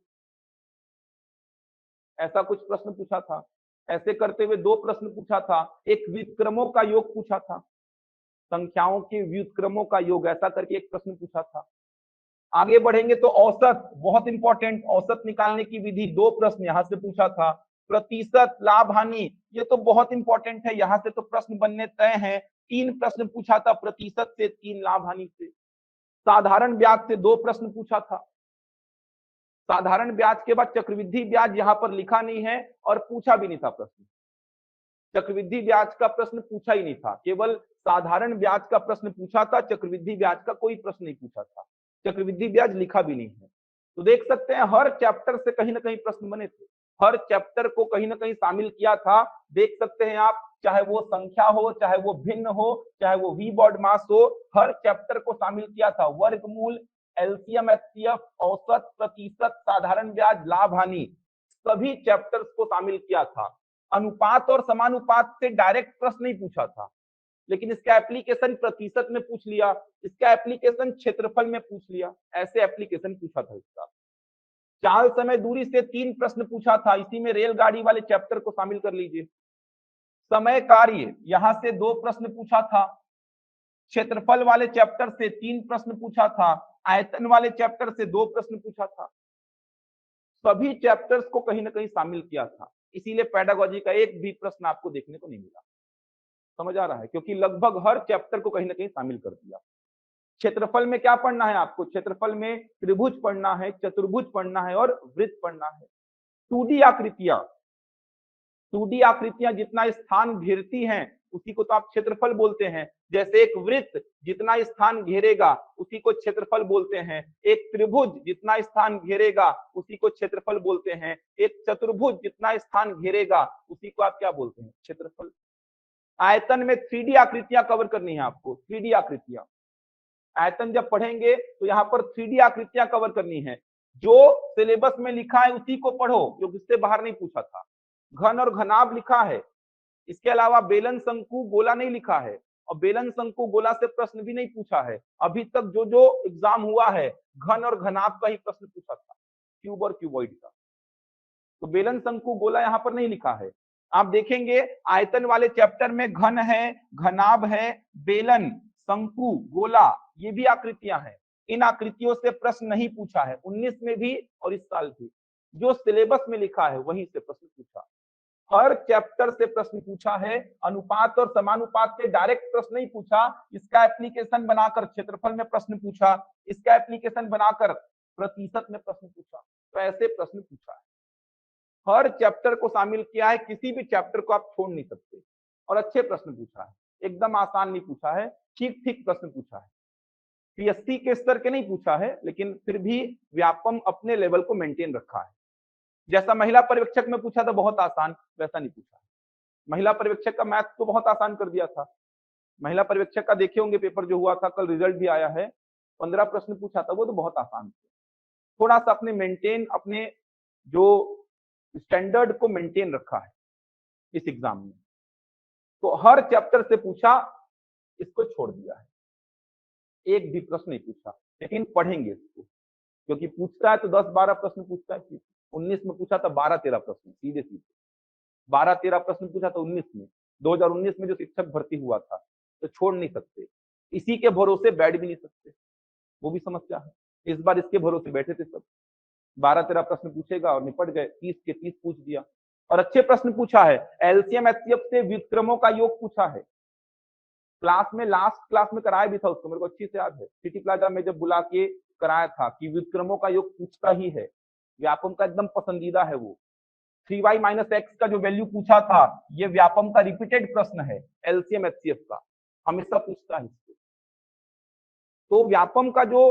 Speaker 1: ऐसा कुछ प्रश्न पूछा था। ऐसे करते हुए 2 प्रश्न पूछा था। एक व्युत्क्रमों का योग पूछा था, संख्याओं के व्युत्क्रमों का योग, ऐसा करके एक प्रश्न पूछा था। आगे बढ़ेंगे तो औसत, बहुत इंपॉर्टेंट, औसत निकालने की विधि, 2 प्रश्न यहां से पूछा था। प्रतिशत, लाभ हानि, ये तो बहुत इंपॉर्टेंट है, यहां से तो प्रश्न बनने तय हैं। 3 प्रश्न पूछा था प्रतिशत से, 3 लाभ हानि से। साधारण ब्याज से 2 प्रश्न पूछा था। साधारण ब्याज के बाद चक्रवृद्धि ब्याज यहां पर लिखा नहीं है और पूछा भी नहीं था प्रश्न। चक्रवृद्धि ब्याज का प्रश्न पूछा ही नहीं था, केवल साधारण ब्याज का प्रश्न पूछा था, चक्रवृद्धि ब्याज का कोई प्रश्न नहीं पूछा था। चक्रवृद्धि ब्याज लिखा भी नहीं है। तो देख सकते हैं हर चैप्टर से कहीं ना कहीं प्रश्न बने थे, हर चैप्टर को कहीं ना कहीं शामिल किया था। देख सकते हैं आप, चाहे वो संख्या हो, चाहे वो भिन्न हो, चाहे वो वी बॉडमास हो, हर चैप्टर को शामिल किया था। वर्गमूल, एलसीएम, एचसीएफ, औसत, प्रतिशत, साधारण ब्याज, लाभ हानि, सभी चैप्टर्स को शामिल किया था। अनुपात और समानुपात से डायरेक्ट प्रश्न नहीं पूछा था, लेकिन इसका एप्लीकेशन प्रतिशत में पूछ लिया, इसका एप्लीकेशन क्षेत्रफल में पूछ लिया, ऐसे एप्लीकेशन पूछा था इसका। चाल समय दूरी से 3 प्रश्न पूछा था, इसी में रेलगाड़ी वाले चैप्टर को शामिल कर लीजिए। समय कार्य, यहां से 2 प्रश्न पूछा था। क्षेत्रफल वाले चैप्टर से 3 प्रश्न पूछा था। आयतन वाले चैप्टर से 2 प्रश्न पूछा था। सभी चैप्टर्स को कहीं ना कहीं शामिल किया था, इसीलिए पेडागोजी का एक भी प्रश्न आपको देखने को नहीं मिला। समझ आ रहा है, क्योंकि लगभग हर चैप्टर को कहीं ना कहीं शामिल कर दिया। क्षेत्रफल में क्या पढ़ना है आपको, क्षेत्रफल में त्रिभुज पढ़ना है, चतुर्भुज पढ़ना है और वृत्त पढ़ना है। 2D आकृतियां, 2D आकृतियां जितना स्थान घेरती हैं उसी को तो आप क्षेत्रफल बोलते हैं। जैसे एक वृत्त जितना स्थान घेरेगा उसी को क्षेत्रफल बोलते हैं। एक त्रिभुज जितना स्थान घेरेगा उसी को क्षेत्रफल बोलते हैं। एक चतुर्भुज जितना स्थान घेरेगा उसी को आप क्या बोलते हैं, क्षेत्रफल। आयतन में 3D आकृतियां कवर करनी है आपको, 3D आकृतियां। आयतन जब पढ़ेंगे तो यहाँ पर 3D आकृतियां कवर करनी है। जो सिलेबस में लिखा है उसी को पढ़ो, जो इससे बाहर नहीं पूछा था। घन और घनाभ लिखा है, इसके अलावा बेलन, शंकु, गोला नहीं लिखा है, और बेलन, शंकु, गोला से प्रश्न भी नहीं पूछा है। अभी तक जो जो एग्जाम हुआ है घन और घनाभ का ही प्रश्न पूछा था, क्यूब और क्यूबॉइड का। तो बेलन, शंकु, गोला यहाँ पर नहीं लिखा है। आप देखेंगे आयतन वाले चैप्टर में घन है, घनाभ है, बेलन, शंकु, गोला, ये भी आकृतियां हैं। इन आकृतियों से प्रश्न नहीं पूछा है 19 में भी और इस साल भी। जो सिलेबस में लिखा है वहीं से प्रश्न पूछा, हर चैप्टर से प्रश्न पूछा है। अनुपात और समानुपात से डायरेक्ट प्रश्न नहीं पूछा, इसका एप्लीकेशन बनाकर क्षेत्रफल में प्रश्न पूछा, इसका एप्लीकेशन बनाकर प्रतिशत में प्रश्न पूछा। तो ऐसे प्रश्न पूछा है, हर चैप्टर को शामिल किया है, किसी भी चैप्टर को आप छोड़ नहीं सकते। और अच्छे प्रश्न पूछा है, एकदम आसान नहीं पूछा है, ठीक ठीक प्रश्न पूछा है। पीएससी के स्तर के नहीं पूछा है, लेकिन फिर भी व्यापम अपने लेवल को मेंटेन रखा है। जैसा महिला पर्यवेक्षक में पूछा था बहुत आसान, वैसा नहीं पूछा। महिला पर्यवेक्षक का मैथ तो बहुत आसान कर दिया था। महिला पर्यवेक्षक का देखे होंगे पेपर जो हुआ था, कल रिजल्ट भी आया है। 15 प्रश्न पूछा था, वो तो बहुत आसान थे। थोड़ा सा अपने मेंटेन, अपने जो स्टैंडर्ड को मेंटेन रखा है इस एग्जाम में। तो हर चैप्टर से पूछा, इसको छोड़ दिया है, एक भी प्रश्न नहीं पूछा। लेकिन पढ़ेंगे इसको, क्योंकि पूछता है तो 10-12 प्रश्न पूछता है। 19 में पूछा था 12-13 प्रश्न, सीधे सीधे 12-13 प्रश्न पूछा था 19 में। 2019 में जो शिक्षक भर्ती हुआ था, तो छोड़ नहीं सकते, इसी के भरोसे बैठ भी नहीं सकते, वो भी समस्या है। इस बार इसके भरोसे बैठे थे सब, 12-13 प्रश्न पूछेगा और निपट गए, 30 के 30 पूछ दिया। और अच्छे प्रश्न पूछा है। एलसीएम एचसीएफ से व्युत्क्रमों का योग पूछा है, क्लास में लास्ट क्लास में कराया भी था उसको, मेरे को अच्छी से याद है। सिटी प्लाजा में जब बुला के कराया था कि व्युत्क्रमों का योग पूछता ही है, व्यापम का एकदम पसंदीदा है वो। 3y माइनस एक्स का जो वैल्यू पूछा था, ये व्यापम का रिपीटेड प्रश्न है एलसीएम एचसीएफ का, हमेशा पूछता है इसको। तो व्यापम का जो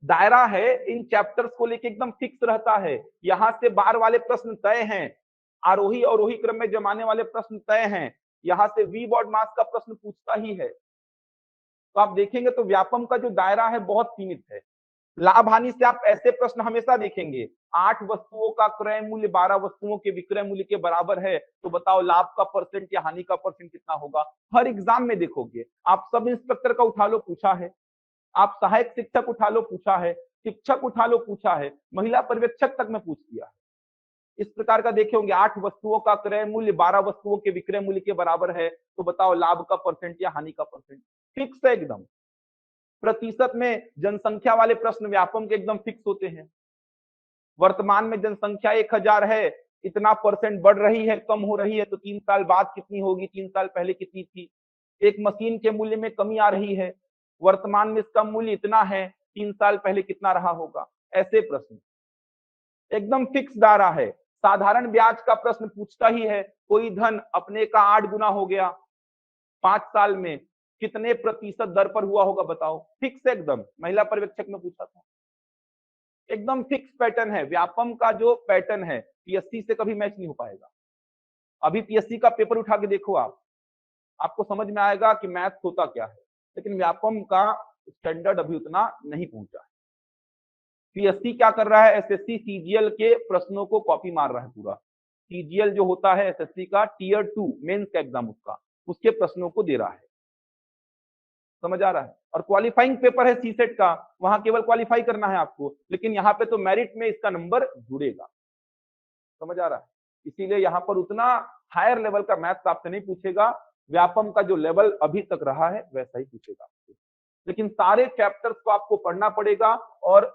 Speaker 1: दायरा है इन चैप्टर्स को लेके एकदम फिक्स रहता है। यहां से बार वाले प्रश्न तय हैं, आरोही अवरोही क्रम में जमाने वाले प्रश्न तय हैं, यहां से वी बॉड मास का प्रश्न पूछता ही है। तो आप देखेंगे तो व्यापम का जो दायरा है बहुत सीमित है। लाभ हानि से आप ऐसे प्रश्न हमेशा देखेंगे, 8 वस्तुओं का क्रय मूल्य 12 वस्तुओं के विक्रय मूल्य के बराबर है, तो बताओ लाभ का परसेंट या हानि का परसेंट कितना होगा। हर एग्जाम में देखोगे, आप सब इंस्पेक्टर का उठा लो पूछा है, आप सहायक शिक्षक उठा लो पूछा है, शिक्षक उठा लो पूछा है, महिला पर्यवेक्षक तक में पूछ दिया है। इस प्रकार का देखे होंगे, 8 वस्तुओं का क्रय मूल्य 12 वस्तुओं के विक्रय मूल्य के बराबर है, तो बताओ लाभ का परसेंट या हानि का परसेंट। फिक्स है एकदम। प्रतिशत में जनसंख्या वाले प्रश्न व्यापम के एकदम फिक्स होते हैं। वर्तमान में जनसंख्या 1000 है, इतना परसेंट बढ़ रही है, कम हो रही है, तो 3 साल बाद कितनी होगी, 3 साल पहले कितनी थी। एक मशीन के मूल्य में कमी आ रही है, वर्तमान में इसका मूल्य इतना है, 3 साल पहले कितना रहा होगा। ऐसे प्रश्न एकदम फिक्स दायरा है। साधारण ब्याज का प्रश्न पूछता ही है, कोई धन अपने का 8 गुना हो गया 5 साल में, कितने प्रतिशत दर पर हुआ होगा बताओ। फिक्स एकदम, महिला पर्यवेक्षक में पूछा था। एकदम फिक्स पैटर्न है व्यापम का, जो पैटर्न है पीएससी से कभी मैच नहीं हो पाएगा। अभी पीएससी का पेपर उठा के देखो आप, आपको समझ में आएगा कि मैथ्स होता क्या है, लेकिन व्यापम का स्टैंडर्ड अभी उतना नहीं पहुंचा है। पीएससी क्या कर रहा है, एसएससी सीजीएल के प्रश्नों को कॉपी मार रहा है पूरा। सीजीएल जो होता है एसएससी का टीयर 2 मेंस का एग्जाम, उसके प्रश्नों को दे रहा है। समझ आ रहा है। और क्वालिफाइंग पेपर है सीसेट का, वहां केवल क्वालिफाई करना है आपको, लेकिन यहाँ पे तो मेरिट में इसका नंबर जुड़ेगा। समझ आ रहा है। इसीलिए यहाँ पर उतना हायर लेवल का मैथ्स आपसे नहीं पूछेगा, व्यापम का जो लेवल अभी तक रहा है वैसा ही पूछेगा आपसे। लेकिन सारे चैप्टर्स को आपको पढ़ना पड़ेगा और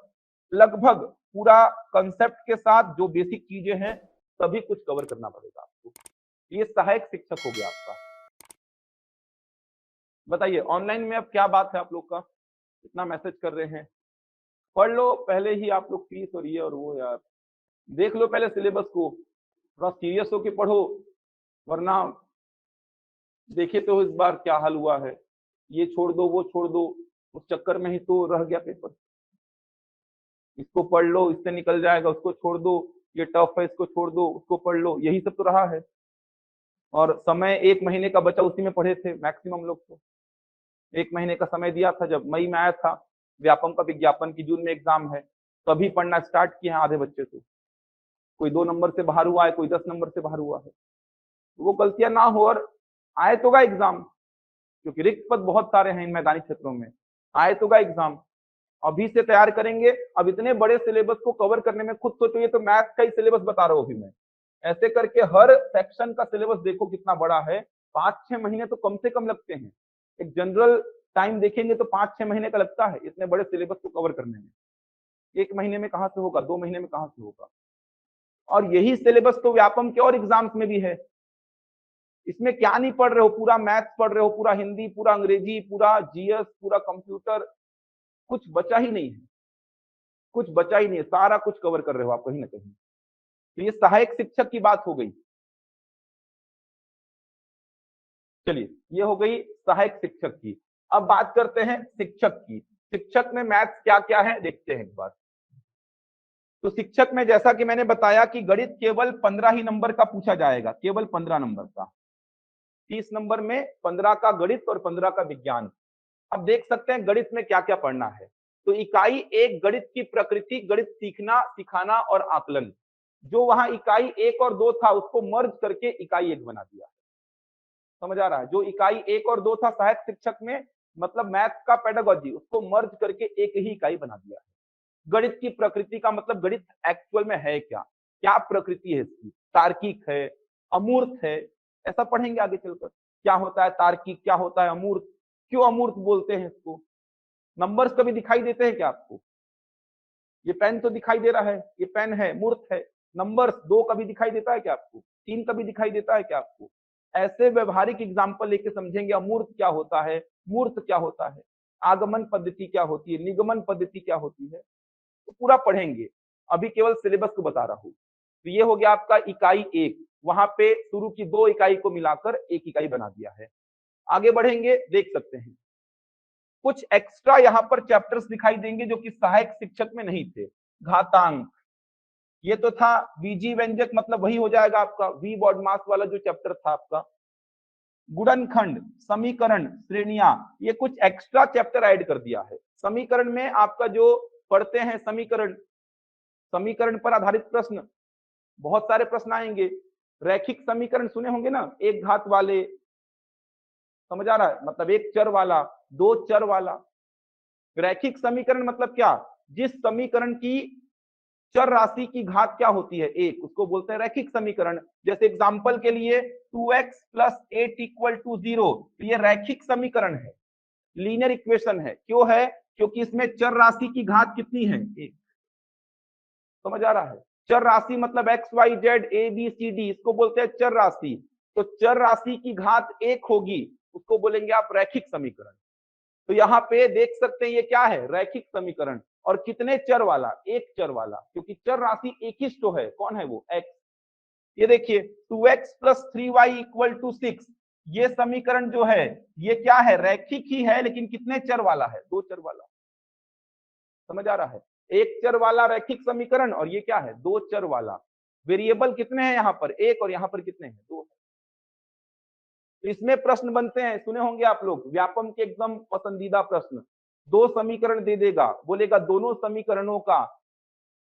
Speaker 1: लगभग पूरा कंसेप्ट के साथ जो बेसिक चीजें हैं सभी कुछ कवर करना पड़ेगा आपको। ये सहायक शिक्षक हो गया आपका। बताइए ऑनलाइन में अब क्या बात है आप लोग का, इतना मैसेज कर रहे हैं। पढ़ लो पहले ही आप लोग फीस और ये और वो, यार देख लो पहले सिलेबस को, थोड़ा सीरियस होके पढ़ो, वरना देखे तो इस बार क्या हाल हुआ है। ये छोड़ दो वो छोड़ दो, उस चक्कर में ही तो रह गया पेपर। इसको पढ़ लो इससे निकल जाएगा, उसको छोड़ दो ये टफ है, इसको छोड़ दो उसको पढ़ लो, यही सब तो रहा है। और समय 1 महीने का बचा, उसी में पढ़े थे मैक्सिमम लोग। तो 1 महीने का समय दिया था, जब मई में आया था व्यापम का विज्ञापन की जून में एग्जाम है, तभी पढ़ना स्टार्ट किए हैं आधे बच्चे तो। कोई 2 नंबर से बाहर हुआ है, कोई 10 नंबर से बाहर हुआ है। तो वो गलतियां ना हो और आए तो का एग्जाम, क्योंकि रिक्त पद बहुत सारे हैं इन मैदानी क्षेत्रों में, आए तो का एग्जाम अभी से तैयार करेंगे। अब इतने बड़े सिलेबस को कवर करने में खुद सोचो, ये तो मैथ्स का ही सिलेबस बता रहा हूं अभी मैं। ऐसे करके हर सेक्शन का सिलेबस देखो कितना बड़ा है, 5-6 महीने तो कम से कम लगते हैं। एक जनरल टाइम देखेंगे तो 5-6 महीने का लगता है इतने बड़े सिलेबस को कवर करने में। 1 महीने में कहां से होगा, 2 महीने में कहां से होगा। और यही सिलेबस तो व्यापम के और एग्जाम्स में भी है। इसमें क्या नहीं पढ़ रहे हो, पूरा मैथ्स पढ़ रहे हो, पूरा हिंदी, पूरा अंग्रेजी, पूरा जीएस, पूरा कंप्यूटर, कुछ बचा ही नहीं है, कुछ बचा ही नहीं है, सारा कुछ कवर कर रहे हो आप कहीं ना कहीं। तो ये सहायक शिक्षक की बात हो गई। चलिए ये हो गई सहायक शिक्षक की। अब बात करते हैं शिक्षक की। शिक्षक में मैथ्स क्या क्या है देखते हैं एक बार। तो शिक्षक में जैसा कि मैंने बताया कि गणित केवल 15 ही नंबर का पूछा जाएगा, केवल 15 नंबर का। 30 नंबर में 15 का गणित और 15 का विज्ञान। अब देख सकते हैं गणित में क्या क्या पढ़ना है। तो इकाई 1 गणित की प्रकृति, गणित सीखना सिखाना और आकलन। जो वहां इकाई 1 और 2 था उसको मर्ज करके इकाई 1 बना दिया। समझ आ रहा है। जो इकाई 1 और 2 था सहायक शिक्षक में, मतलब मैथ्स का पेडागोजी, उसको मर्ज करके एक ही इकाई बना दिया है। गणित की प्रकृति का मतलब गणित एक्चुअल में है क्या, क्या प्रकृति है इसकी, तार्किक है, अमूर्त है, ऐसा पढ़ेंगे आगे चलकर। क्या होता है तार्किक, क्या होता है अमूर्त, क्यों अमूर्त बोलते हैं इसको। नंबर्स कभी दिखाई देते हैं क्या आपको, ये पेन तो दिखाई दे रहा है, ये पेन है, मूर्त है। नंबर्स 2 कभी दिखाई देता है क्या आपको, 3 कभी दिखाई देता है क्या आपको? ऐसे व्यवहारिक एग्जाम्पल लेके समझेंगे अमूर्त क्या होता है, मूर्त क्या होता है, आगमन पद्धति क्या होती है, निगमन पद्धति क्या होती है, तो पूरा पढ़ेंगे। अभी केवल सिलेबस को बता रहा हूं। तो ये हो गया आपका इकाई 1, वहां पे शुरू की 2 इकाई को मिलाकर 1 इकाई बना दिया है। आगे बढ़ेंगे, देख सकते हैं कुछ एक्स्ट्रा यहाँ पर चैप्टर्स दिखाई देंगे जो कि सहायक शिक्षक में नहीं थे। घातांक, ये तो था बीजी व्यंजक, मतलब वही हो जाएगा आपका वी बॉडमास वाला जो चैप्टर था आपका। गुणनखंड, समीकरण, श्रेणियां, ये कुछ एक्स्ट्रा चैप्टर ऐड कर दिया है। समीकरण में आपका जो पढ़ते हैं समीकरण, समीकरण पर आधारित प्रश्न, बहुत सारे प्रश्न आएंगे। रैखिक समीकरण सुने होंगे ना, एक घात वाले, समझ आ रहा है, मतलब एक चर वाला, दो चर वाला। रैखिक समीकरण मतलब क्या, जिस समीकरण की चर राशि की घात क्या होती है, एक, उसको बोलते हैं रैखिक समीकरण। जैसे एग्जांपल के लिए 2x + 8 = 0, ये रैखिक समीकरण है, लीनियर इक्वेशन है। क्यों है? क्योंकि इसमें चर राशि की घात कितनी है, एक। समझ आ रहा है? चर राशि मतलब X Y Z A B C D, इसको बोलते हैं चर राशि। तो चर राशि की घात एक होगी, उसको बोलेंगे आप रैखिक समीकरण। तो यहाँ पे देख सकते हैं ये क्या है, रैखिक समीकरण। और कितने चर वाला, एक चर वाला, क्योंकि चर राशि एक ही तो है, कौन है वो, x। ये देखिए 2x + 3y = 6, ये समीकरण जो है ये क्या है, रैखिक ही है, लेकिन कितने चर वाला है, दो चर वाला। समझ आ रहा है? एक चर वाला रैखिक समीकरण, और ये क्या है, दो चर वाला। वेरिएबल कितने हैं यहाँ पर, एक, और यहाँ पर कितने हैं, दो। तो इसमें प्रश्न बनते हैं, सुने होंगे आप लोग, व्यापम के एकदम पसंदीदा प्रश्न। दो समीकरण दे देगा, बोलेगा दोनों समीकरणों का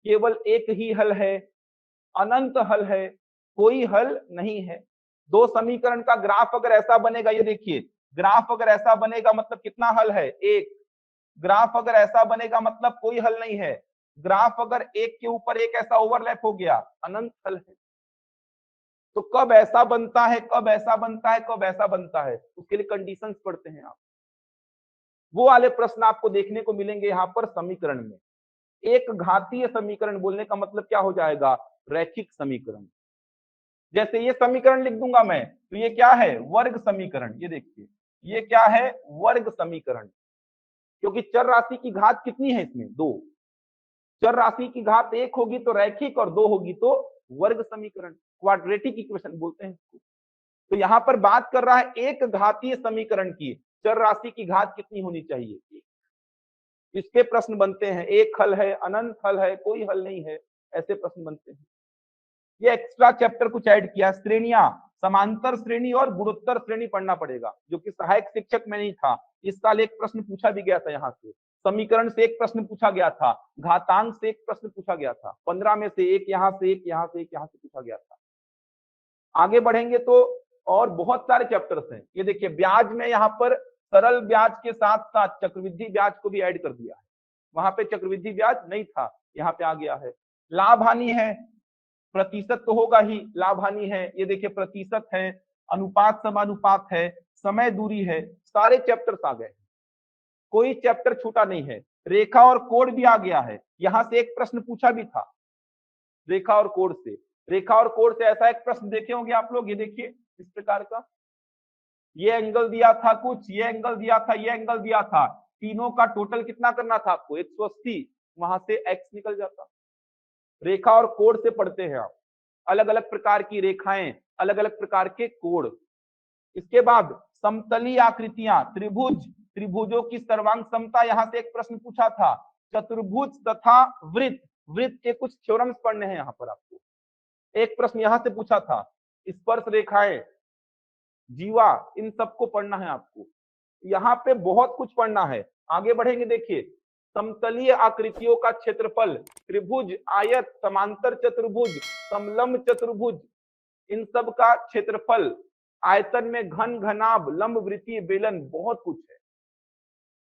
Speaker 1: केवल एक ही हल है, अनंत हल है, कोई हल नहीं है। दो समीकरण का ग्राफ अगर ऐसा बनेगा, ये देखिए, ग्राफ अगर ऐसा बनेगा मतलब कितना हल है, एक। ग्राफ अगर ऐसा बनेगा मतलब कोई हल नहीं है। ग्राफ अगर एक के ऊपर एक ऐसा ओवरलैप हो गया, अनंत हल है। तो कब ऐसा बनता है, कब ऐसा बनता है, कब ऐसा बनता है, उसके लिए कंडीशंस पढ़ते हैं आप। वो वाले प्रश्न आपको देखने को मिलेंगे यहाँ पर समीकरण में। एक घातीय समीकरण बोलने का मतलब क्या हो जाएगा, रैखिक समीकरण। जैसे ये समीकरण लिख दूंगा मैं, तो ये क्या है, वर्ग समीकरण। ये देखिए, ये क्या है, वर्ग समीकरण। क्योंकि चर राशि की घात कितनी है इसमें, दो। चर राशि की घात एक होगी तो रैखिक, और दो होगी तो वर्ग समीकरण, क्वाड्रेटिक इक्वेशन बोलते हैं इसको। तो यहाँ पर बात कर रहा है एक घातीय समीकरण की, चर राशि की घात कितनी होनी चाहिए। इसके प्रश्न बनते हैं, एक हल है, अनंत हल है, कोई हल नहीं है, ऐसे प्रश्न बनते हैं। ये एक्स्ट्रा चैप्टर कुछ ऐड किया, श्रेणियां, समांतर श्रेणी और गुणोत्तर श्रेणी पढ़ना पड़ेगा, जो कि सहायक शिक्षक में नहीं था। इस साल एक प्रश्न पूछा भी गया था, यहाँ से समीकरण से एक प्रश्न पूछा गया था, घातांक से एक प्रश्न पूछा गया था, 15 में से एक, यहाँ से एक, यहाँ से एक, यहाँ से पूछा गया था। आगे बढ़ेंगे तो और बहुत सारे चैप्टर्स हैं। ये देखिए, ब्याज में यहाँ पर सरल ब्याज के साथ साथ चक्रवृद्धि ब्याज को भी ऐड कर दिया है। वहां पे चक्रवृद्धि ब्याज नहीं था, यहाँ पे आ गया है। लाभ हानि है, प्रतिशत तो होगा ही, लाभ हानि है, ये देखिए प्रतिशत है, अनुपात समानुपात है, समय दूरी है, सारे चैप्टर्स आ गए, कोई चैप्टर छूटा नहीं है। रेखा और कोण भी आ गया है, यहां से एक प्रश्न पूछा भी था, रेखा और कोण से। रेखा और कोण से ऐसा एक प्रश्न देखे होंगे आप लोग, ये देखिए इस प्रकार का, ये एंगल दिया था कुछ, ये एंगल दिया था, ये एंगल दिया था, तीनों का टोटल कितना करना था आपको, 180, वहां से x निकल जाता। रेखा और कोण से पढ़ते हैं आप, अलग अलग प्रकार की रेखाएं, अलग अलग प्रकार के कोण। इसके बाद समतलीय आकृतियां, त्रिभुज, त्रिभुजों की सर्वांग समता, यहां से एक प्रश्न पूछा था। चतुर्भुज तथा वृत्त, वृत्त के कुछ थ्योरम्स पढ़ने हैं यहाँ पर आपको, एक प्रश्न यहां से पूछा था। स्पर्श रेखाएं, जीवा, इन सबको पढ़ना है आपको। यहाँ पे बहुत कुछ पढ़ना है। आगे बढ़ेंगे, देखिए समतलीय आकृतियों का क्षेत्रफल, त्रिभुज, आयत, समांतर चतुर्भुज, समलंब चतुर्भुज, इन सब का क्षेत्रफल, आयतन में घन, घनाभ, लंब, वृत्तीय, बेलन, बहुत कुछ है।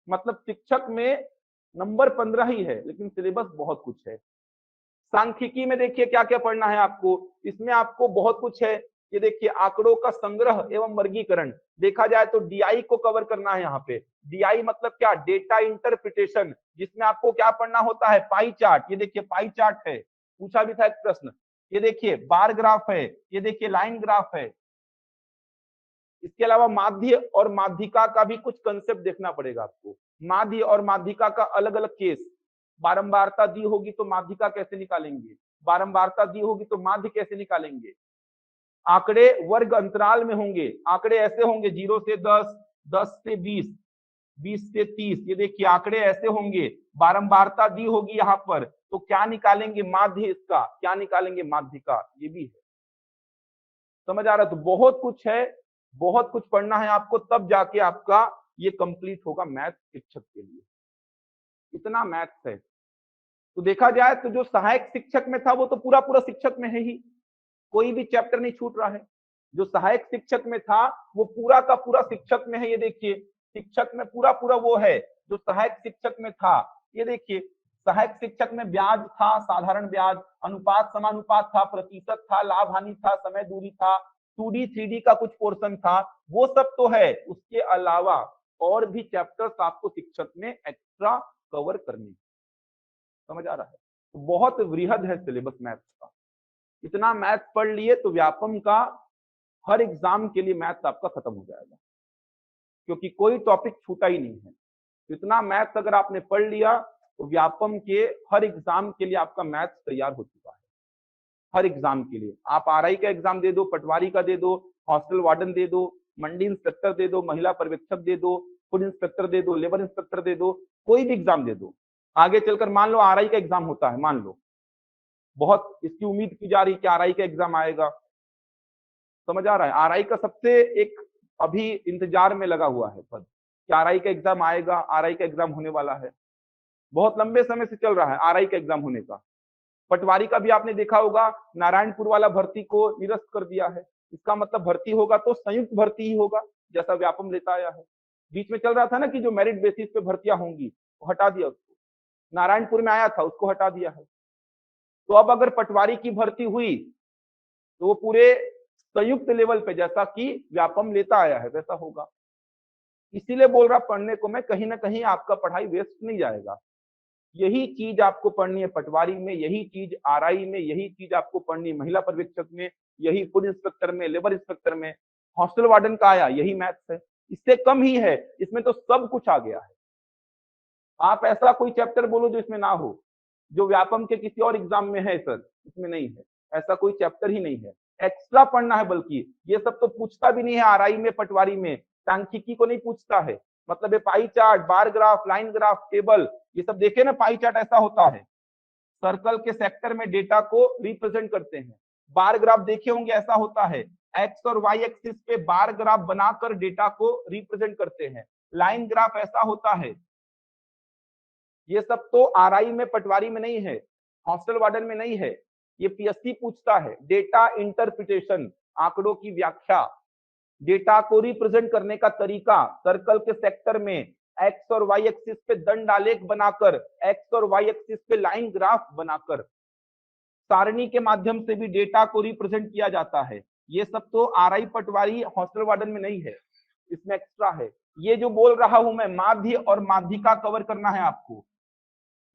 Speaker 1: मतलब शिक्षक में नंबर 15 ही है, लेकिन सिलेबस बहुत कुछ है। सांख्यिकी में देखिए क्या क्या पढ़ना है आपको, इसमें आपको बहुत कुछ है। ये देखिए आंकड़ों का संग्रह एवं वर्गीकरण, देखा जाए तो डीआई को कवर करना है यहाँ पे। डीआई मतलब क्या, डेटा इंटरप्रिटेशन, जिसमें आपको क्या पढ़ना होता है, पाई चार्ट। ये देखिए पाई चार्ट है, पूछा भी था एक प्रश्न, ये देखिए बार ग्राफ है, ये देखिए लाइन ग्राफ है। इसके अलावा माध्य और माध्यिका का भी कुछ कंसेप्ट देखना पड़ेगा आपको। माध्य और माध्यिका का अलग अलग केस, बारंबारता दी होगी तो माध्यिका कैसे निकालेंगे, बारंबारता दी होगी तो माध्य कैसे निकालेंगे। आंकड़े वर्ग अंतराल में होंगे, आंकड़े ऐसे होंगे 0 से 10, 10 से 20, 20 से 30। ये देखिए आंकड़े ऐसे होंगे, बारंबारता दी होगी यहाँ पर, तो क्या निकालेंगे माध्य इसका, क्या निकालेंगे माध्य का, ये भी है। समझ आ रहा है? तो बहुत कुछ है, बहुत कुछ पढ़ना है आपको, तब जाके आपका ये कंप्लीट होगा मैथ शिक्षक के लिए। इतना मैथ्स है। तो देखा जाए तो जो सहायक शिक्षक में था वो तो पूरा पूरा शिक्षक में है ही, कोई भी चैप्टर नहीं छूट रहा है। जो सहायक शिक्षक में था वो पूरा का पूरा शिक्षक में है। ये देखिए शिक्षक में पूरा पूरा वो है जो सहायक शिक्षक में था। ये देखिए सहायक शिक्षक में ब्याज था, साधारण ब्याज, अनुपात समानुपात था, प्रतिशत था, लाभ हानि था, समय दूरी था, 2D 3D का कुछ पोर्शन था, वो सब तो है। उसके अलावा और भी चैप्टर्स आपको शिक्षक में एक्स्ट्रा कवर करने। समझ आ रहा है? तो बहुत वृहद है सिलेबस मैथ्स का। इतना मैथ्स पढ़ लिए तो व्यापम का हर एग्जाम के लिए मैथ्स आपका खत्म हो जाएगा, क्योंकि कोई टॉपिक छूटा ही नहीं है। इतना मैथ्स अगर आपने पढ़ लिया तो व्यापम के हर एग्जाम के लिए आपका मैथ्स तैयार हो चुका है। हर एग्जाम के लिए आप आरआई का एग्जाम दे दो, पटवारी का दे दो, हॉस्टल वार्डन दे दो, मंडी इंस्पेक्टर दे दो, महिला पर्यवेक्षक दे दो, फूड इंस्पेक्टर दे दो, लेबर इंस्पेक्टर दे दो, कोई भी एग्जाम दे दो। आगे चलकर मान लो आरआई का एग्जाम होता है, मान लो बहुत इसकी उम्मीद की जा रही है कि आरआई का एग्जाम आएगा। समझ आ रहा है? आरआई का सबसे एक अभी इंतजार में लगा हुआ है पद कि आरआई का एग्जाम आएगा, आरआई का एग्जाम होने वाला है। बहुत लंबे समय से चल रहा है आरआई का एग्जाम होने का। पटवारी का भी आपने देखा होगा, नारायणपुर वाला भर्ती को निरस्त कर दिया है। इसका मतलब भर्ती होगा तो संयुक्त भर्ती ही होगा, जैसा व्यापम लेता आया है। बीच में चल रहा था ना कि जो मेरिट बेसिस पे भर्तियां होंगी, वो हटा दिया उसको। नारायणपुर में आया था, उसको हटा दिया है। तो अब अगर पटवारी की भर्ती हुई तो वो पूरे संयुक्त लेवल पे, जैसा कि व्यापम लेता आया है, वैसा होगा। इसीलिए बोल रहा पढ़ने को मैं, कहीं ना कहीं आपका पढ़ाई वेस्ट नहीं जाएगा। यही चीज आपको पढ़नी है पटवारी में, यही चीज आरआई में, यही चीज आपको पढ़नी है महिला पर्यवेक्षक में, यही फूड इंस्पेक्टर में, लेबर इंस्पेक्टर में, हॉस्टल वार्डन का आया, यही मैथ्स है। इससे कम ही है, इसमें तो सब कुछ आ गया है। आप ऐसा कोई चैप्टर बोलो जो इसमें ना हो, जो व्यापम के किसी और एग्जाम में है सर, इसमें नहीं है। ऐसा कोई चैप्टर ही नहीं है, एक्स्ट्रा पढ़ना है। बल्कि ये सब तो पूछता भी नहीं है आरआई में, पटवारी में, सांख्यिकी को नहीं पूछता है। मतलब ये pie chart, bar graph, line graph, table, ये सब देखे ना, पाई चार्ट ऐसा होता है, सर्कल के सेक्टर में डेटा को रिप्रेजेंट करते हैं। बार ग्राफ देखे होंगे, ऐसा होता है, एक्स और वाई एक्सिस पे बार ग्राफ बनाकर डेटा को रिप्रेजेंट करते हैं। लाइन ग्राफ ऐसा होता है। ये सब तो आरआई में, पटवारी में नहीं है, हॉस्टल वार्डन में नहीं है। ये पीएससी पूछता है, डेटा इंटरप्रिटेशन, आंकड़ों की व्याख्या, डेटा को रिप्रेजेंट करने का तरीका, सर्कल के सेक्टर में एक्स और वाई एक्सिस पे दंड आलेख बनाकर, एक्स और वाई एक्सिस पे लाइन ग्राफ बनाकर, सारणी के माध्यम से भी डेटा को रिप्रेजेंट किया जाता है। ये सब तो आरआई, पटवारी, हॉस्टल वार्डन में नहीं है, इसमें एक्स्ट्रा है। ये जो बोल रहा हूं मैं, माध्य और माध्यिका कवर करना है आपको।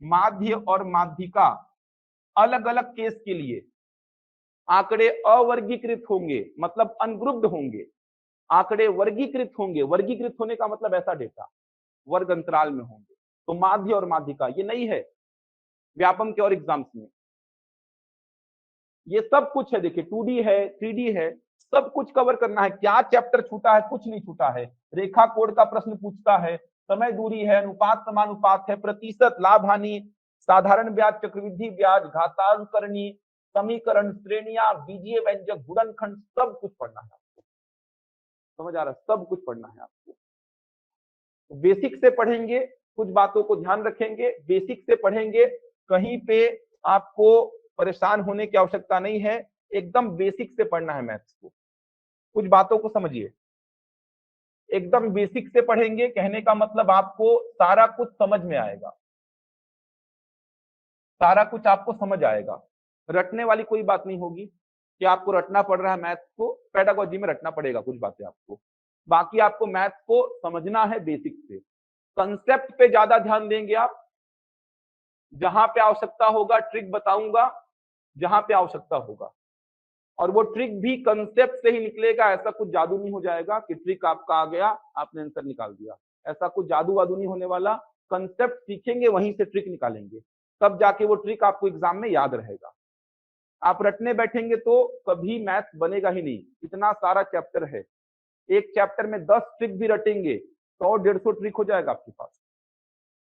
Speaker 1: माध्य और माध्यिका अलग अलग केस के लिए आंकड़े अवर्गीकृत होंगे, मतलब अनग्रुप्ड होंगे। आंकड़े वर्गीकृत होंगे, वर्गीकृत होने का मतलब ऐसा डेटा वर्ग अंतराल में होंगे। तो माध्य और माध्यिका ये नहीं है व्यापम के और एग्जाम्स में। ये सब कुछ है, देखिए 2D है, 3D है, सब कुछ कवर करना है। क्या चैप्टर छूटा है? कुछ नहीं छूटा है। रेखा कोड का प्रश्न पूछता है, समय दूरी है, अनुपात समानुपात है, प्रतिशत, लाभ हानि, साधारण ब्याज, चक्रवृद्धि ब्याज, घातांकरणी, समीकरण, श्रेणियां, बीजीय व्यंजक, गुणनखंड, सब कुछ पढ़ना है आपको। समझ आ रहा है? सब कुछ पढ़ना है आपको। बेसिक से पढ़ेंगे, कुछ बातों को ध्यान रखेंगे, बेसिक से पढ़ेंगे, कहीं पे आपको परेशान होने की आवश्यकता नहीं है। एकदम बेसिक से पढ़ना है मैथ्स को। कुछ बातों को समझिए, एकदम बेसिक से पढ़ेंगे, कहने का मतलब आपको सारा कुछ समझ में आएगा, सारा कुछ आपको समझ आएगा। रटने वाली कोई बात नहीं होगी कि आपको रटना पड़ रहा है मैथ्स को। पेडागोजी में रटना पड़ेगा कुछ बातें आपको, बाकी आपको मैथ्स को समझना है बेसिक से। कंसेप्ट पे ज्यादा ध्यान देंगे आप, जहां पे आवश्यकता होगा ट्रिक बताऊंगा, जहां पे आवश्यकता होगा। और वो ट्रिक भी कंसेप्ट से ही निकलेगा, ऐसा कुछ जादू नहीं हो जाएगा कि ट्रिक आपका आ गया आपने आंसर निकाल दिया। ऐसा कुछ जादू वादू नहीं होने वाला। कंसेप्ट सीखेंगे वहीं से ट्रिक निकालेंगे, तब जाके वो ट्रिक आपको एग्जाम में याद रहेगा। आप रटने बैठेंगे तो कभी मैथ बनेगा ही नहीं। इतना सारा चैप्टर है, एक चैप्टर में 10 ट्रिक भी रटेंगे 100-150 ट्रिक हो जाएगा आपके पास।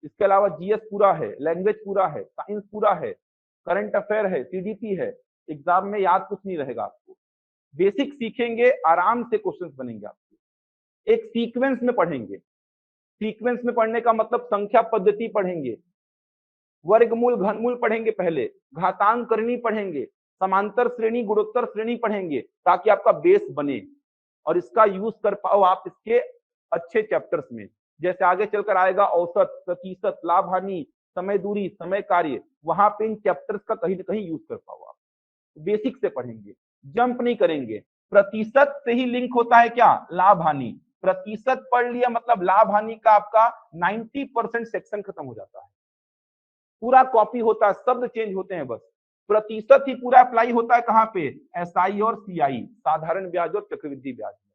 Speaker 1: इसके अलावा जीएस पूरा है, लैंग्वेज पूरा है, साइंस पूरा है, करंट अफेयर है, सीडीपी है। एग्जाम में याद कुछ नहीं रहेगा आपको। बेसिक सीखेंगे, आराम से क्वेश्चंस बनेंगे आपके। एक सीक्वेंस में पढ़ेंगे। सीक्वेंस में पढ़ने का मतलब संख्या पद्धति पढ़ेंगे, वर्गमूल घनमूल पढ़ेंगे, पहले घातांक करनी पढ़ेंगे, समांतर श्रेणी गुणोत्तर श्रेणी पढ़ेंगे, ताकि आपका बेस बने और इसका यूज कर पाओ आप इसके अच्छे चैप्टर्स में। जैसे आगे चलकर आएगा औसत, प्रतिशत, लाभ हानि, समय दूरी, समय कार्य, वहां पे इन चैप्टर्स का कहीं ना कहीं यूज कर पाओ आप। बेसिक से पढ़ेंगे, जंप नहीं करेंगे। प्रतिशत से ही लिंक होता है क्या? लाभ हानि। प्रतिशत पढ़ लिया मतलब लाभ हानि का आपका 90% सेक्शन खत्म हो जाता है। पूरा कॉपी होता है, शब्द चेंज होते हैं बस। प्रतिशत ही पूरा अप्लाई होता है कहां पे? एसआई और सीआई, साधारण ब्याज और चक्रवृद्धि ब्याज में।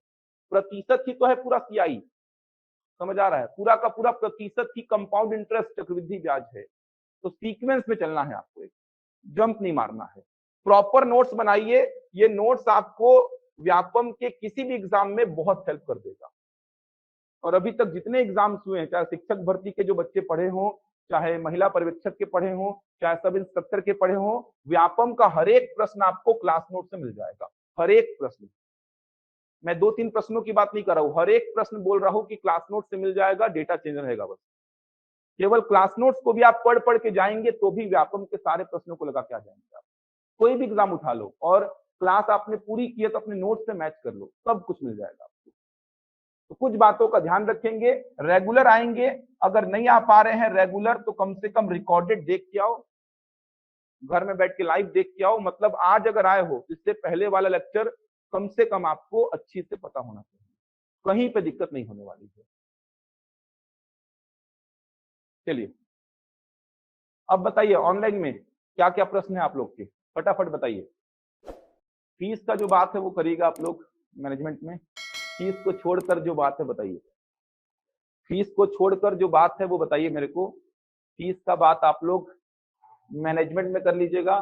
Speaker 1: प्रतिशत ही तो है पूरा सीआई, समझ आ रहा है? पूरा का पूरा प्रतिशत ही कंपाउंड इंटरेस्ट चक्रवृद्धि ब्याज है। तो सीक्वेंस में चलना है आपको, एक जंप नहीं मारना है। प्रॉपर नोट्स बनाइए, ये नोट्स आपको व्यापम के किसी भी एग्जाम में बहुत हेल्प कर देगा। और अभी तक जितने एग्जाम्स हुए हैं, चाहे शिक्षक भर्ती के जो बच्चे पढ़े हों, चाहे महिला पर्यवेक्षक के पढ़े हों, चाहे सब इंस्पेक्टर के पढ़े हों, व्यापम का हर एक प्रश्न आपको क्लास नोट से मिल जाएगा। हर एक प्रश्न, मैं 2-3 प्रश्नों की बात नहीं कर रहा हूं, हर एक प्रश्न बोल रहा हूं कि क्लास नोट से मिल जाएगा, डेटा चेंज रहेगा बस। केवल क्लास नोट्स को भी आप पढ़ पढ़ के जाएंगे तो भी व्यापम के सारे प्रश्नों को लगा के आ जाएंगे आप। कोई भी एग्जाम उठा लो और क्लास आपने पूरी की है तो अपने नोट से मैच कर लो, सब कुछ मिल जाएगा आपको। तो कुछ बातों का ध्यान रखेंगे, रेगुलर आएंगे। अगर नहीं आ पा रहे हैं रेगुलर तो कम से कम रिकॉर्डेड देख के आओ, घर में बैठ के लाइव देख के आओ। मतलब आज अगर आए हो, इससे पहले वाला लेक्चर कम से कम आपको अच्छी से पता होना चाहिए, कहीं पे दिक्कत नहीं होने वाली है। चलिए अब बताइए ऑनलाइन में क्या क्या प्रश्न है आप लोग के, फटाफट बताइए। फीस का जो बात है वो करिएगा आप लोग मैनेजमेंट में। फीस को छोड़कर जो बात है बताइए, फीस को छोड़कर जो बात है वो बताइए मेरे को। फीस का बात आप लोग मैनेजमेंट में कर लीजिएगा।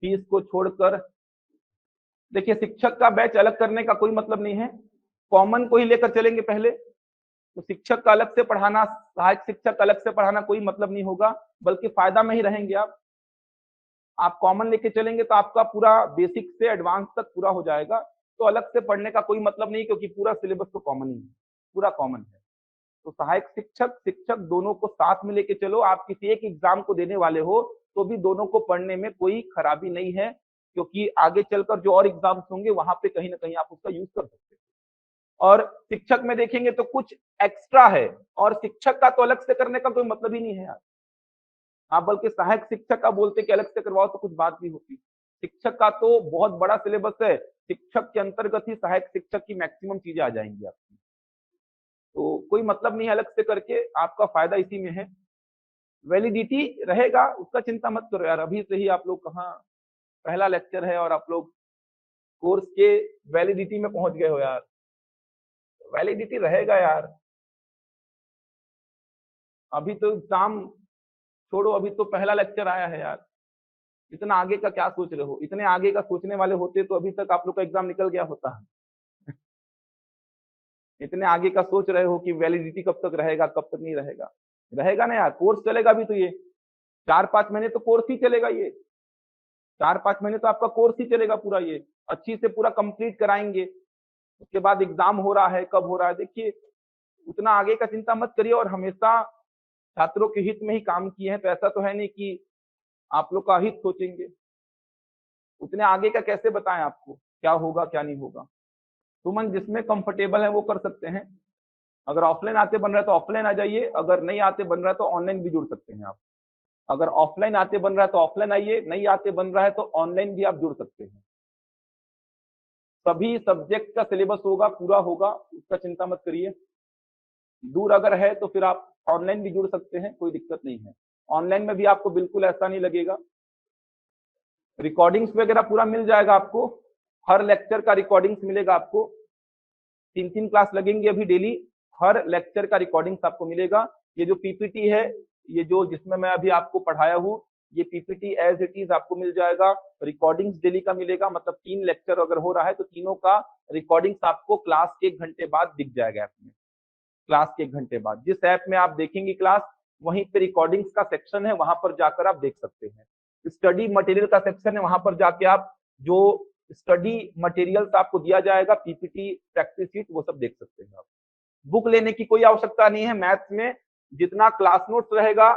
Speaker 1: फीस को छोड़कर देखिए, शिक्षक का बैच अलग करने का कोई मतलब नहीं है, कॉमन को ही लेकर चलेंगे पहले। तो शिक्षक का अलग से पढ़ाना, सहायक शिक्षक अलग से पढ़ाना कोई मतलब नहीं होगा, बल्कि फायदा में ही रहेंगे आप कॉमन लेके चलेंगे तो आपका पूरा बेसिक से एडवांस तक पूरा हो जाएगा। तो अलग से पढ़ने का कोई मतलब नहीं, क्योंकि पूरा सिलेबस तो कॉमन ही है, पूरा कॉमन है। तो सहायक शिक्षक, शिक्षक दोनों को साथ में लेके चलो। आप किसी एक एग्जाम को देने वाले हो तो भी दोनों को पढ़ने में कोई खराबी नहीं है, क्योंकि आगे चलकर जो और एग्जाम्स होंगे वहां पे कहीं ना कहीं आप उसका यूज कर सकते हो। और शिक्षक में देखेंगे तो कुछ एक्स्ट्रा है, और शिक्षक का तो अलग से करने का कोई मतलब ही नहीं है यार। आप बल्कि सहायक शिक्षक का बोलते कि अलग से करवाओ तो कुछ बात भी होती। शिक्षक का तो बहुत बड़ा सिलेबस है, शिक्षक के अंतर्गत ही सहायक शिक्षक की मैक्सिमम चीजें आ जाएंगी आपकी। तो कोई मतलब नहीं अलग से करके, आपका फायदा इसी में है। वैलिडिटी रहेगा उसका चिंता मत करो यार, अभी से ही आप लोग कहाँ, पहला लेक्चर है और आप लोग कोर्स के वैलिडिटी में पहुंच गए हो यार। वैलिडिटी रहेगा यार, अभी तो एग्जाम छोड़ो, अभी तो पहला लेक्चर आया है यार। इतना आगे का क्या सोच रहे हो? इतने आगे का सोचने वाले होते तो अभी तक आप लोग का एग्जाम निकल गया होता। इतने आगे का सोच रहे हो कि वैलिडिटी कब तक रहेगा, कब तक नहीं रहेगा। रहेगा ना यार, कोर्स चलेगा भी तो ये 4-5 महीने तो कोर्स ही चलेगा ये। 4-5 महीने तो आपका कोर्स ही चलेगा पूरा, ये अच्छी से पूरा कंप्लीट कराएंगे। उसके बाद एग्जाम हो रहा है, कब हो रहा है देखिए, उतना आगे का चिंता मत करिए। और हमेशा छात्रों के हित में ही काम किए हैं, तो ऐसा तो है नहीं कि आप लोग का हित सोचेंगे। उतने आगे का कैसे बताएं आपको क्या होगा क्या नहीं होगा। तो मन जिसमें कंफर्टेबल है वो कर सकते हैं। अगर ऑफलाइन आते बन रहा है तो ऑफलाइन आ जाइए, अगर नहीं आते बन रहा है तो ऑनलाइन भी जुड़ सकते हैं आप। अगर ऑफलाइन आते बन रहा है तो ऑफलाइन आइए, नहीं आते बन रहा है तो ऑनलाइन भी आप जुड़ सकते हैं। सभी सब्जेक्ट का सिलेबस होगा, पूरा होगा, उसका चिंता मत करिए। दूर अगर है तो फिर आप ऑनलाइन भी जुड़ सकते हैं, कोई दिक्कत नहीं है। ऑनलाइन में भी आपको बिल्कुल ऐसा नहीं लगेगा रिकॉर्डिंग्स वगैरह पूरा मिल जाएगा आपको, हर लेक्चर का रिकॉर्डिंग्स मिलेगा आपको, 3-3 क्लास लगेंगे अभी डेली, हर लेक्चर का रिकॉर्डिंग्स आपको मिलेगा। ये जो पीपीटी है, ये जो जिसमें मैं अभी आपको पढ़ाया हूँ, ये पीपीटी एज इट इज आपको मिल जाएगा, रिकॉर्डिंग्स डेली का मिलेगा, मतलब 3 लेक्चर अगर हो रहा है तो तीनों का रिकॉर्डिंग्स आपको क्लास के 1 घंटे बाद दिख जाएगा ऐप में, क्लास के 1 घंटे बाद। जिस ऐप में आप देखेंगे क्लास, वहीं पे रिकॉर्डिंग्स का सेक्शन है, वहां पर जाकर आप देख सकते हैं। स्टडी मटेरियल का सेक्शन है, वहां पर जाके आप जो स्टडी मटेरियल्स आपको दिया जाएगा, पीपीटी, प्रैक्टिस शीट, वो सब देख सकते हैं आप। बुक लेने की कोई आवश्यकता नहीं है। मैथ्स में जितना क्लास नोट्स रहेगा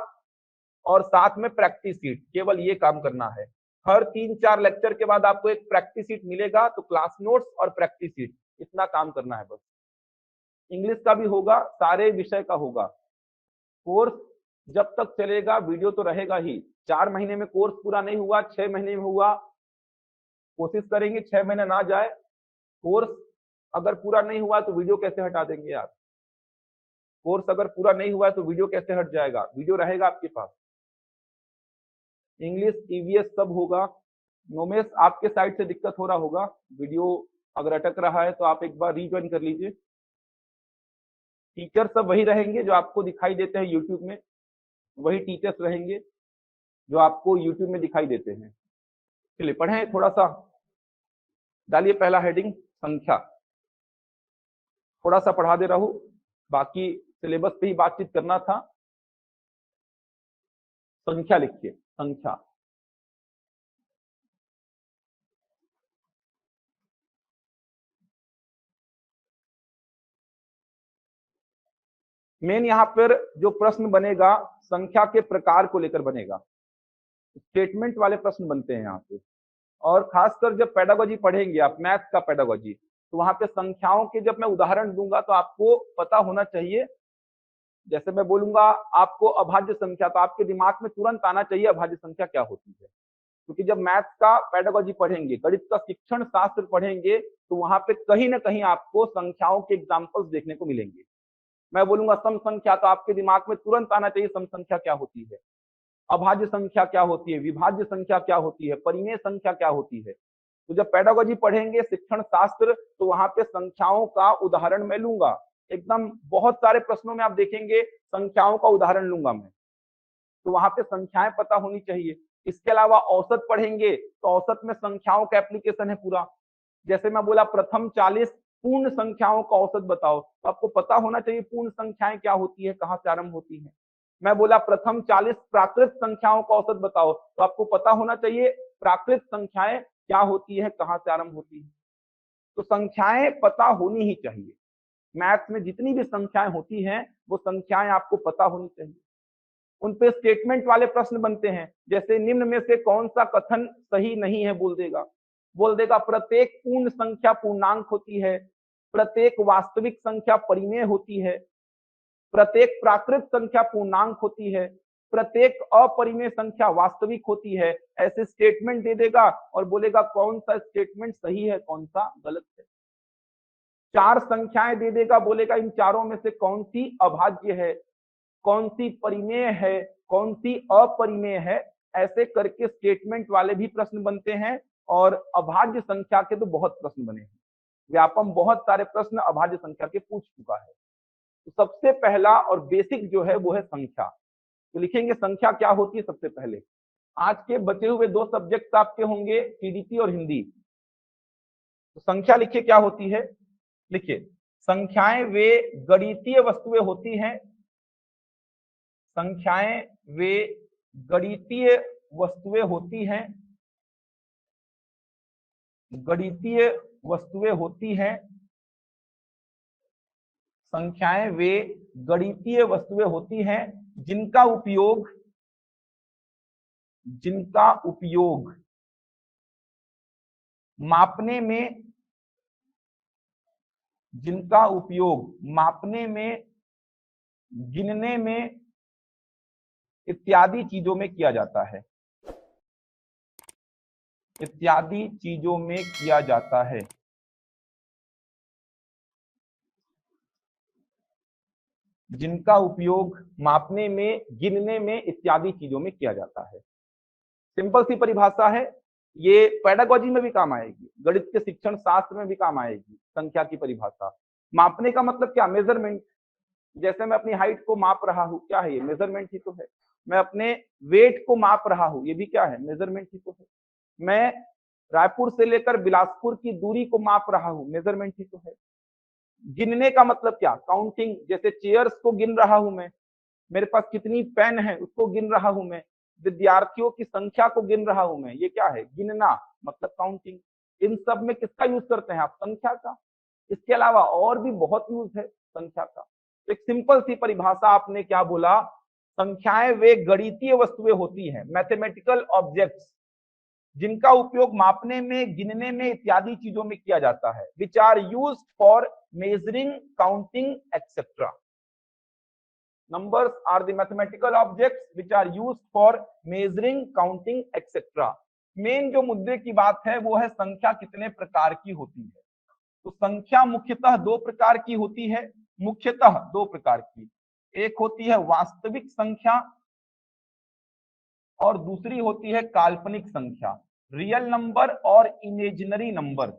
Speaker 1: और साथ में प्रैक्टिस शीट, केवल ये काम करना है। हर 3-4 लेक्चर के बाद आपको एक प्रैक्टिस शीट मिलेगा, तो क्लास नोट्स और प्रैक्टिस शीट, इतना काम करना है बस। इंग्लिश का भी होगा, सारे विषय का होगा। कोर्स जब तक चलेगा वीडियो तो रहेगा ही। 4 महीने में कोर्स पूरा नहीं हुआ, 6 महीने में हुआ, कोशिश करेंगे 6 महीने ना जाए। कोर्स अगर पूरा नहीं हुआ तो वीडियो कैसे हटा देंगे आप? कोर्स अगर पूरा नहीं हुआ है तो वीडियो कैसे हट जाएगा? वीडियो रहेगा आपके पास। इंग्लिश, ईवीएस सब होगा। नोमेश, आपके साइड से दिक्कत हो रहा होगा, वीडियो अगर अटक रहा है तो आप एक बार रीज्वाइन कर लीजिए। टीचर सब वही रहेंगे जो आपको दिखाई देते हैं यूट्यूब में, वही टीचर्स रहेंगे जो आपको यूट्यूब में दिखाई देते हैं। चलिए पढ़ें थोड़ा सा। डालिए पहला हेडिंग, संख्या। थोड़ा सा पढ़ा दे रहा हूं, बाकी सिलेबस पे ही बातचीत करना था। संख्या लिखिए, संख्या। मेन यहाँ पर जो प्रश्न बनेगा संख्या के प्रकार को लेकर बनेगा, स्टेटमेंट वाले प्रश्न बनते हैं यहाँ पे। और खासकर जब पेडागोजी पढ़ेंगे आप, मैथ का पेडागोजी, तो वहां पे संख्याओं के जब मैं उदाहरण दूंगा तो आपको पता होना चाहिए। जैसे मैं बोलूंगा आपको अभाज्य संख्या, तो आपके दिमाग में तुरंत आना चाहिए अभाज्य संख्या क्या होती है। क्योंकि जब मैथ का पेडागोजी पढ़ेंगे, गणित का शिक्षण शास्त्र पढ़ेंगे, तो वहां पे कहीं ना कहीं आपको संख्याओं के एग्जाम्पल्स देखने को मिलेंगे। मैं बोलूंगा सम संख्या, तो आपके दिमाग में तुरंत आना चाहिए सम संख्या क्या होती है, अभाज्य संख्या क्या होती है, विभाज्य संख्या क्या होती है, परिमेय संख्या क्या होती है। तो जब पेडागोजी पढ़ेंगे, शिक्षण शास्त्र, तो वहां पे संख्याओं का उदाहरण मैं लूंगा। एकदम बहुत सारे प्रश्नों में आप देखेंगे संख्याओं का उदाहरण लूंगा मैं, तो वहां पे संख्याएं पता होनी चाहिए। इसके अलावा औसत पढ़ेंगे, तो औसत में संख्याओं का एप्लीकेशन है पूरा। जैसे मैं बोला प्रथम 40 पूर्ण संख्याओं का औसत बताओ, तो आपको पता होना चाहिए पूर्ण संख्याएं क्या होती है, कहां से आरंभ होती है। मैं बोला प्रथम 40 प्राकृत संख्याओं का औसत बताओ, तो आपको पता होना चाहिए प्राकृत संख्याएं क्या होती है, कहां से आरंभ होती है। तो संख्याएं पता होनी ही चाहिए। मैथ्स में जितनी भी संख्याएं होती हैं, वो संख्याएं आपको पता होनी चाहिए। उन पे स्टेटमेंट वाले प्रश्न बनते हैं, जैसे निम्न में से कौन सा कथन सही नहीं है, बोल देगा प्रत्येक पूर्ण संख्या पूर्णांक होती है, प्रत्येक वास्तविक संख्या परिमेय होती है, प्रत्येक प्राकृत संख्या पूर्णांक होती है, प्रत्येक अपरिमेय संख्या वास्तविक होती है। ऐसे स्टेटमेंट दे देगा और बोलेगा कौन सा स्टेटमेंट सही है, कौन सा गलत है। 4 संख्याएं दे देगा, बोलेगा इन चारों में से कौन सी अभाज्य है, कौन सी परिमेय है, कौन सी अपरिमेय है। ऐसे करके स्टेटमेंट वाले भी प्रश्न बनते हैं। और अभाज्य संख्या के तो बहुत प्रश्न बने हैं, व्यापम बहुत सारे प्रश्न अभाज्य संख्या के पूछ चुका है। तो सबसे पहला और बेसिक जो है वो है संख्या। तो लिखेंगे संख्या क्या होती है सबसे पहले। आज के बचे हुए 2 सब्जेक्ट आपके होंगे टीडीपी और हिंदी। तो संख्या लिखिए क्या होती है। लिखिए संख्याएं वे गणितीय वस्तुएं होती हैं, संख्याएं वे गणितीय वस्तुएं होती हैं, गणितीय वस्तुएं होती हैं, संख्याएं वे गणितीय वस्तुएं होती हैं जिनका उपयोग मापने में, जिनका उपयोग मापने में, गिनने में इत्यादि चीजों में किया जाता है, इत्यादि चीजों में किया जाता है। जिनका उपयोग मापने में, गिनने में इत्यादि चीजों में किया जाता है। सिंपल सी परिभाषा है, ये पेडागोजी में भी काम आएगी, गणित के शिक्षण शास्त्र में भी काम आएगी संख्या की परिभाषा। मापने का मतलब क्या? मेजरमेंट। जैसे मैं अपनी हाइट को माप रहा हूं, क्या है ये? मेजरमेंट ही तो है। मैं अपने वेट को माप रहा हूं, ये भी क्या है? मेजरमेंट ही तो है। मैं रायपुर से लेकर बिलासपुर की दूरी को माप रहा हूं, मेजरमेंट ही तो है। गिनने का मतलब क्या? काउंटिंग। जैसे चेयर्स को गिन रहा हूं मैं, मेरे पास कितनी पेन है उसको गिन रहा हूं मैं, विद्यार्थियों की संख्या को गिन रहा हूं मैं, ये क्या है? गिनना, मतलब काउंटिंग। इन सब में किसका यूज करते हैं आप? संख्या का। इसके अलावा और भी बहुत यूज है संख्या का। तो एक सिंपल सी परिभाषा आपने क्या बोला? संख्याएं वे गणितीय वस्तुएं होती हैं, मैथमेटिकल ऑब्जेक्ट्स, जिनका उपयोग मापने में, गिनने में इत्यादि चीजों में किया जाता है। Which are used for measuring, counting etcetera. Numbers are the mathematical objects which are used for measuring, counting, etc. Main जो मुद्दे की बात है वो है संख्या कितने प्रकार की होती है। तो संख्या मुख्यतः दो प्रकार की होती है, मुख्यतः दो प्रकार की। एक होती है वास्तविक संख्या और दूसरी होती है काल्पनिक संख्या, रियल नंबर और इमेजिनरी नंबर।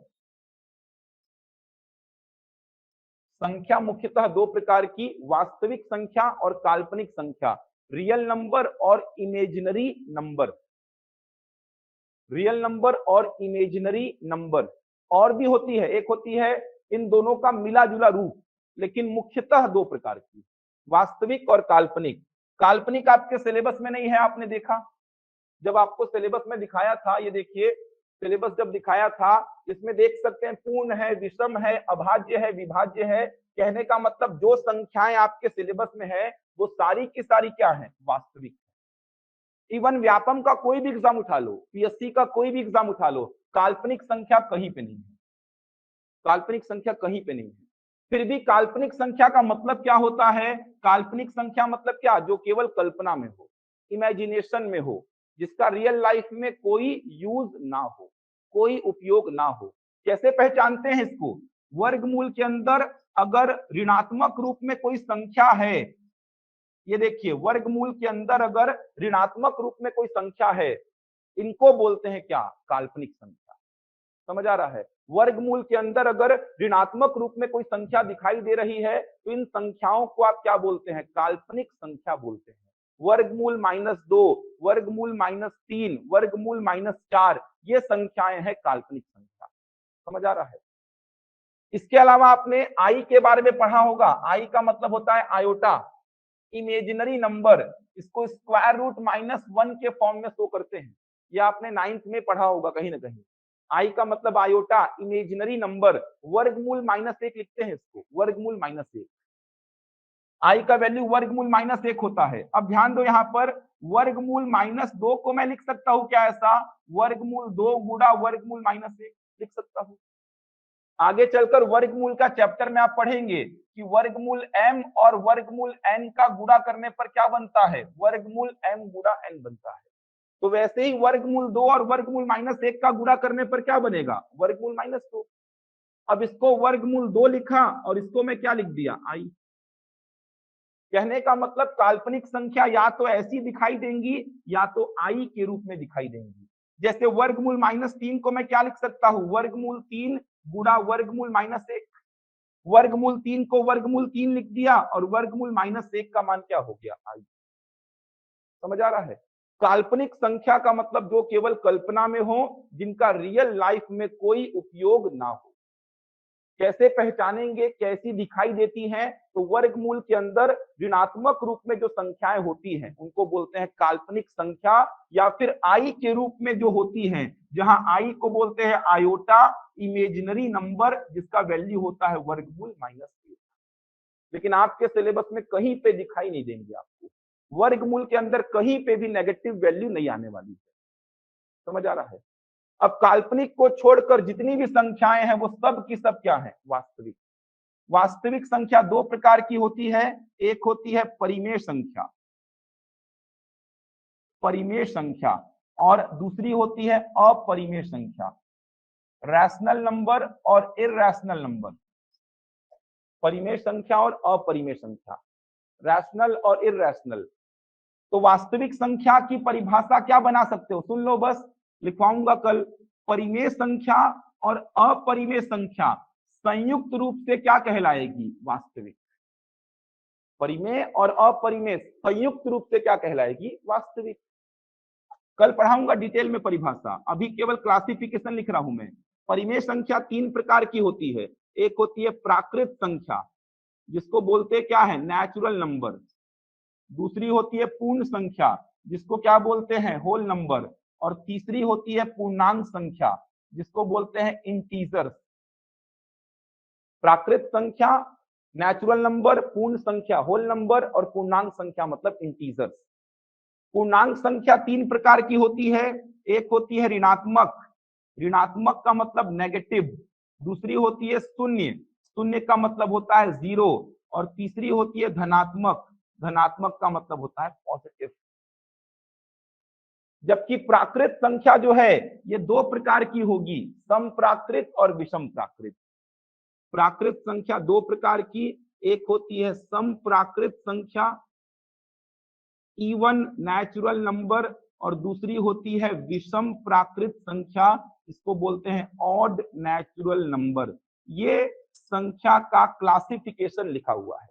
Speaker 1: संख्या मुख्यतः दो प्रकार की, वास्तविक संख्या और काल्पनिक संख्या, रियल नंबर और इमेजिनरी नंबर। रियल नंबर और इमेजिनरी नंबर। और भी होती है, एक होती है इन दोनों का मिला जुला रूप, लेकिन मुख्यतः दो प्रकार की, वास्तविक और काल्पनिक। काल्पनिक आपके सिलेबस में नहीं है, आपने देखा जब आपको सिलेबस में दिखाया था, ये देखिए सिलेबस जब दिखाया था, इसमें देख सकते हैं पूर्ण है, विषम है, अभाज्य है, विभाज्य है। कहने का मतलब जो संख्याएं आपके सिलेबस में है वो सारी की सारी क्या है? वास्तविक। इवन व्यापम का कोई भी एग्जाम उठा लो, पीएससी का कोई भी एग्जाम उठा लो, काल्पनिक संख्या कहीं पे नहीं है, काल्पनिक संख्या कहीं पे नहीं है। फिर भी काल्पनिक संख्या का मतलब क्या होता है? काल्पनिक संख्या मतलब क्या? जो केवल कल्पना में हो, इमेजिनेशन में हो, जिसका रियल लाइफ में कोई यूज ना हो, कोई उपयोग ना हो। कैसे पहचानते हैं इसको? वर्गमूल के अंदर अगर ऋणात्मक रूप में कोई संख्या है, ये देखिए वर्गमूल के अंदर अगर ऋणात्मक रूप में कोई संख्या है, इनको बोलते हैं क्या? काल्पनिक संख्या। समझ आ रहा है? वर्गमूल के अंदर अगर ऋणात्मक रूप में कोई संख्या दिखाई दे रही है तो इन संख्याओं को आप क्या बोलते हैं? काल्पनिक संख्या बोलते हैं। वर्गमूल -2, वर्गमूल -3, वर्गमूल -4, ये संख्याएं हैं काल्पनिक संख्या। समझ आ रहा है? इसके अलावा आपने आई के बारे में पढ़ा होगा। आई का मतलब होता है आयोटा, इमेजिनरी नंबर। इसको स्क्वायर रूट -1 के फॉर्म में शो करते हैं, ये आपने 9th में पढ़ा होगा कहीं ना कहीं। आई का मतलब आयोटा, इमेजिनरी नंबर। वर्गमूल -1 लिखते हैं इसको, वर्गमूल -1। आई का वैल्यू वर्गमूल -1 होता है। अब ध्यान दो यहाँ पर, वर्गमूल -2 को मैं लिख सकता हूँ क्या? ऐसा वर्गमूल 2 गुणा वर्गमूल -1 लिख सकता हूँ। आगे चलकर वर्गमूल का चैप्टर में आप पढ़ेंगे कि वर्गमूल m और वर्गमूल n का गुणा करने पर क्या बनता है? वर्गमूल m गुणा n बनता है। तो वैसे ही वर्गमूल 2 और वर्गमूल -1 का गुणा करने पर क्या बनेगा? वर्गमूल -2। अब इसको वर्गमूल 2 लिखा और इसको मैं क्या लिख दिया? आई। कहने का मतलब काल्पनिक संख्या या तो ऐसी दिखाई देंगी या तो आई के रूप में दिखाई देंगी। जैसे वर्गमूल -3 को मैं क्या लिख सकता हूं? वर्गमूल 3 गुणा वर्गमूल -1। वर्गमूल 3 को वर्गमूल 3 लिख दिया और वर्गमूल -1 का मान क्या हो गया? आई। समझ आ रहा है? काल्पनिक संख्या का मतलब जो केवल कल्पना में हो, जिनका रियल लाइफ में कोई उपयोग ना हो। कैसे पहचानेंगे कैसी दिखाई देती हैं? तो वर्गमूल के अंदर ऋणात्मक रूप में जो संख्याएं होती हैं उनको बोलते हैं काल्पनिक संख्या, या फिर आई के रूप में जो होती हैं, जहां आई को बोलते हैं आयोटा, इमेजिनरी नंबर, जिसका वैल्यू होता है वर्गमूल -1। लेकिन आपके सिलेबस में कहीं पे दिखाई नहीं देंगे आपको, वर्गमूल के अंदर कहीं पे भी नेगेटिव वैल्यू नहीं आने वाली है। समझ आ रहा है? अब काल्पनिक को छोड़कर जितनी भी संख्याएं हैं वो सब की सब क्या है? वास्तविक। वास्तविक संख्या दो प्रकार की होती है, एक होती है परिमेय संख्या, परिमेय संख्या, और दूसरी होती है अपरिमेय संख्या, रैशनल नंबर और इरैशनल नंबर। परिमेय संख्या और अपरिमेय संख्या, रैशनल और इरैशनल। तो वास्तविक संख्या की परिभाषा क्या बना सकते हो? सुन लो बस, लिखवाऊंगा कल। परिमेय संख्या और अपरिमेय संख्या संयुक्त रूप से क्या कहलाएगी? वास्तविक। परिमेय और अपरिमेय संयुक्त रूप से क्या कहलाएगी? वास्तविक। कल पढ़ाऊंगा डिटेल में परिभाषा, अभी केवल क्लासिफिकेशन लिख रहा हूं मैं। परिमेय संख्या 3 प्रकार की होती है। एक होती है प्राकृत संख्या, जिसको बोलते हैं क्या है? Natural number. दूसरी होती है पूर्ण संख्या, जिसको क्या बोलते हैं? Whole number. और तीसरी होती है पूर्णांक संख्या, जिसको बोलते हैं इंटीजर्स। प्राकृत संख्या, नेचुरल नंबर, पूर्ण संख्या होल नंबर और पूर्णांक संख्या मतलब इंटीजर्स। पूर्णांक संख्या 3 प्रकार की होती है। एक होती है ऋणात्मक, ऋणात्मक का मतलब नेगेटिव। दूसरी होती है शून्य, शून्य का मतलब होता है जीरो। और तीसरी होती है धनात्मक, धनात्मक का मतलब होता है पॉजिटिव। जबकि प्राकृत संख्या जो है ये 2 प्रकार की होगी, सम प्राकृत और विषम प्राकृत। प्राकृत संख्या 2 प्रकार की, एक होती है सम प्राकृत संख्या इवन नेचुरल नंबर, और दूसरी होती है विषम प्राकृत संख्या, इसको बोलते हैं ऑड नेचुरल नंबर। ये संख्या का क्लासिफिकेशन लिखा हुआ है,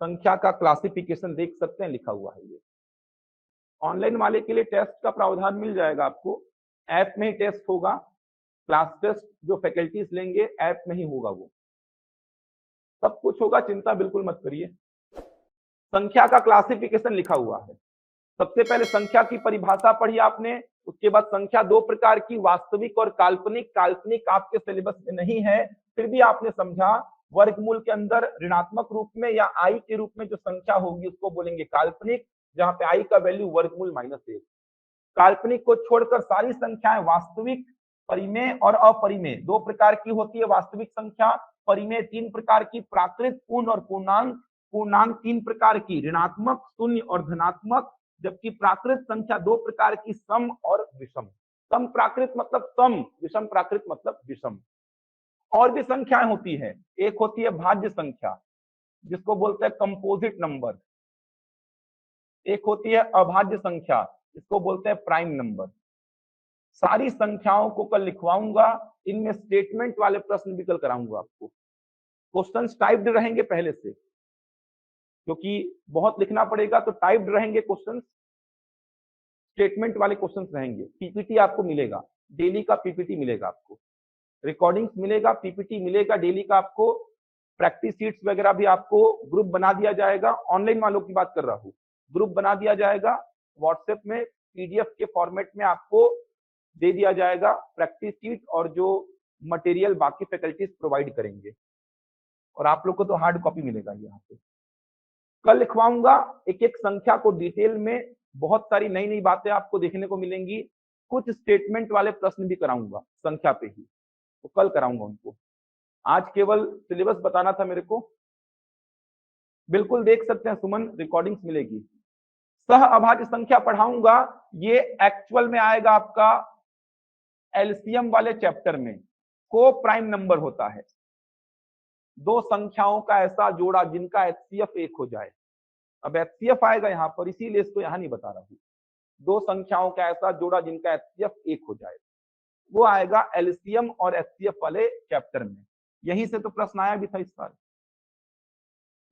Speaker 1: संख्या का क्लासिफिकेशन देख सकते हैं लिखा हुआ है। ये ऑनलाइन वाले के लिए टेस्ट का प्रावधान मिल जाएगा आपको, ऐप में ही टेस्ट होगा। क्लास टेस्ट जो फैकल्टीज लेंगे ऐप में ही होगा, वो सब कुछ होगा, चिंता बिल्कुल मत करिए। संख्या का क्लासिफिकेशन लिखा हुआ है। सबसे पहले संख्या की परिभाषा पढ़ी आपने, उसके बाद संख्या 2 प्रकार की, वास्तविक और काल्पनिक। काल्पनिक आपके सिलेबस में नहीं है, फिर भी आपने समझा वर्गमूल के अंदर ऋणात्मक रूप में या आई के रूप में जो संख्या होगी उसको बोलेंगे काल्पनिक, जहां पे आई का वैल्यू वर्गमूल -1। काल्पनिक को छोड़कर सारी संख्याएं वास्तविक, परिमेय और अपरिमेय 2 प्रकार की होती है वास्तविक संख्या। परिमेय 3 प्रकार की, प्राकृत, पूर्ण और पूर्णांक। पूर्णांक 3 प्रकार की, ऋणात्मक, शून्य और धनात्मक। जबकि प्राकृत संख्या 2 प्रकार की, सम और विषम। सम प्राकृत मतलब सम, विषम प्राकृत मतलब विषम। और भी संख्याएं होती है, एक होती है भाज्य संख्या, जिसको बोलते हैं कंपोजिट नंबर। एक होती है अभाज्य संख्या, इसको बोलते हैं प्राइम नंबर। सारी संख्याओं को कल लिखवाऊंगा, इनमें स्टेटमेंट वाले प्रश्न भी कल कराऊंगा आपको। क्वेश्चंस टाइप्ड रहेंगे पहले से, क्योंकि बहुत लिखना पड़ेगा तो टाइप्ड रहेंगे क्वेश्चंस, स्टेटमेंट वाले क्वेश्चंस रहेंगे। पीपीटी आपको मिलेगा, डेली का पीपीटी मिलेगा आपको, रिकॉर्डिंग्स मिलेगा, पीपीटी मिलेगा डेली का आपको, प्रैक्टिस शीट्स वगैरह भी आपको ग्रुप बना दिया जाएगा। ऑनलाइन वालों की बात कर रहा हूँ, ग्रुप बना दिया जाएगा व्हाट्सएप में, पीडीएफ के फॉर्मेट में आपको दे दिया जाएगा प्रैक्टिस शीट, और जो मटेरियल बाकी फैकल्टीज प्रोवाइड करेंगे, और आप लोग को तो हार्ड कॉपी मिलेगा यहाँ पे। कल लिखवाऊंगा एक एक संख्या को डिटेल में, बहुत सारी नई नई बातें आपको देखने को मिलेंगी। कुछ स्टेटमेंट वाले प्रश्न भी कराऊंगा संख्या पे ही, तो कल कराऊंगा उनको। आज केवल सिलेबस बताना था मेरे को। बिल्कुल देख सकते हैं सुमन, रिकॉर्डिंग्स मिलेगी। सह अभाज्य संख्या पढ़ाऊंगा, ये एक्चुअल में आएगा आपका एलसीएम वाले चैप्टर में। को प्राइम नंबर होता है, 2 संख्याओं का ऐसा जोड़ा जिनका एचसीएफ 1 हो जाए। अब एचसीएफ आएगा यहाँ पर, इसीलिए इसको यहाँ नहीं बता रहा हूँ। 2 संख्याओं का ऐसा जोड़ा जिनका एचसीएफ 1 हो जाए, वो आएगा एलसीएम और एचसीएफ वाले चैप्टर में। यहीं से तो प्रश्न आया भी था इस बार।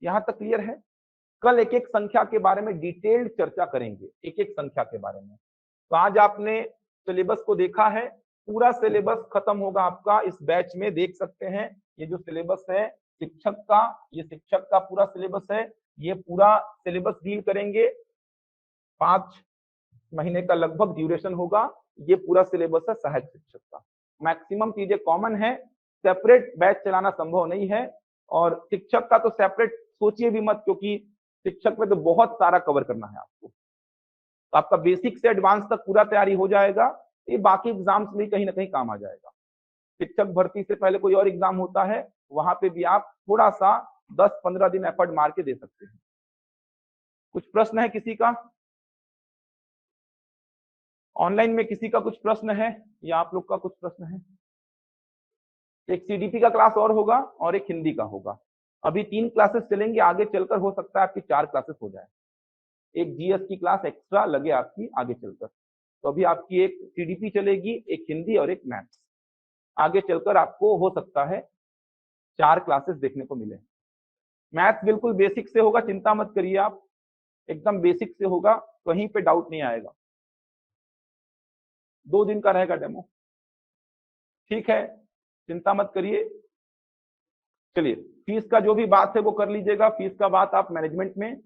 Speaker 1: यहां तक क्लियर है? कल एक एक संख्या के बारे में डिटेल्ड चर्चा करेंगे, एक एक संख्या के बारे में। तो आज आपने सिलेबस को देखा है, पूरा सिलेबस खत्म होगा आपका इस बैच में। देख सकते हैं ये जो सिलेबस है शिक्षक का, ये शिक्षक का पूरा सिलेबस है। ये पूरा सिलेबस डील करेंगे, 5 महीने का लगभग ड्यूरेशन होगा। ये पूरा सिलेबस है सहायक शिक्षक का, मैक्सिमम चीजें कॉमन है, सेपरेट बैच चलाना संभव नहीं है। और शिक्षक का तो सेपरेट सोचिए भी मत, क्योंकि शिक्षक में तो बहुत सारा कवर करना है आपको। तो आपका बेसिक से एडवांस तक पूरा तैयारी हो जाएगा, ये बाकी एग्जाम्स में कहीं ना कहीं काम आ जाएगा। शिक्षक भर्ती से पहले कोई और एग्जाम होता है, वहां पे भी आप थोड़ा सा 10-15 दिन एफर्ट मार के दे सकते हैं। कुछ प्रश्न है किसी का? ऑनलाइन में किसी का कुछ प्रश्न है या आप लोग का कुछ प्रश्न है? एक सीडीपी का क्लास और होगा और एक हिंदी का होगा। अभी 3 क्लासेस चलेंगे, आगे चलकर हो सकता है आपकी 4 क्लासेस हो जाए। एक जीएस की क्लास एक्स्ट्रा लगे आपकी आगे चलकर। तो अभी आपकी एक सीडीपी चलेगी, एक हिंदी और एक मैथ्स। आगे चलकर आपको हो सकता है 4 क्लासेस देखने को मिले। मैथ्स बिल्कुल बेसिक से होगा, चिंता मत करिए आप, एकदम बेसिक से होगा, कहीं पे डाउट नहीं आएगा। 2 दिन का रहेगा डेमो, ठीक है, चिंता मत करिए। चलिए, फीस का जो भी बात है वो कर लीजिएगा, फीस का बात आप मैनेजमेंट में।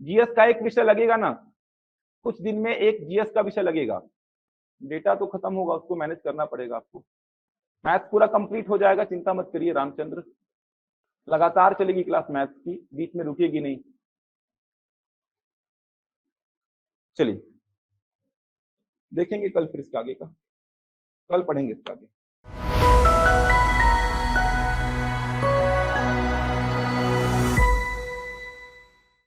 Speaker 1: जीएस का एक विषय लगेगा ना, कुछ दिन में एक जीएस का विषय लगेगा। डेटा तो खत्म होगा, उसको मैनेज करना पड़ेगा आपको। मैथ्स पूरा कंप्लीट हो जाएगा, चिंता मत करिए रामचंद्र। लगातार चलेगी क्लास मैथ्स की, बीच में रुकेगी नहीं। चलिए, देखेंगे कल फिर इसका आगे का, कल पढ़ेंगे इसका आगे।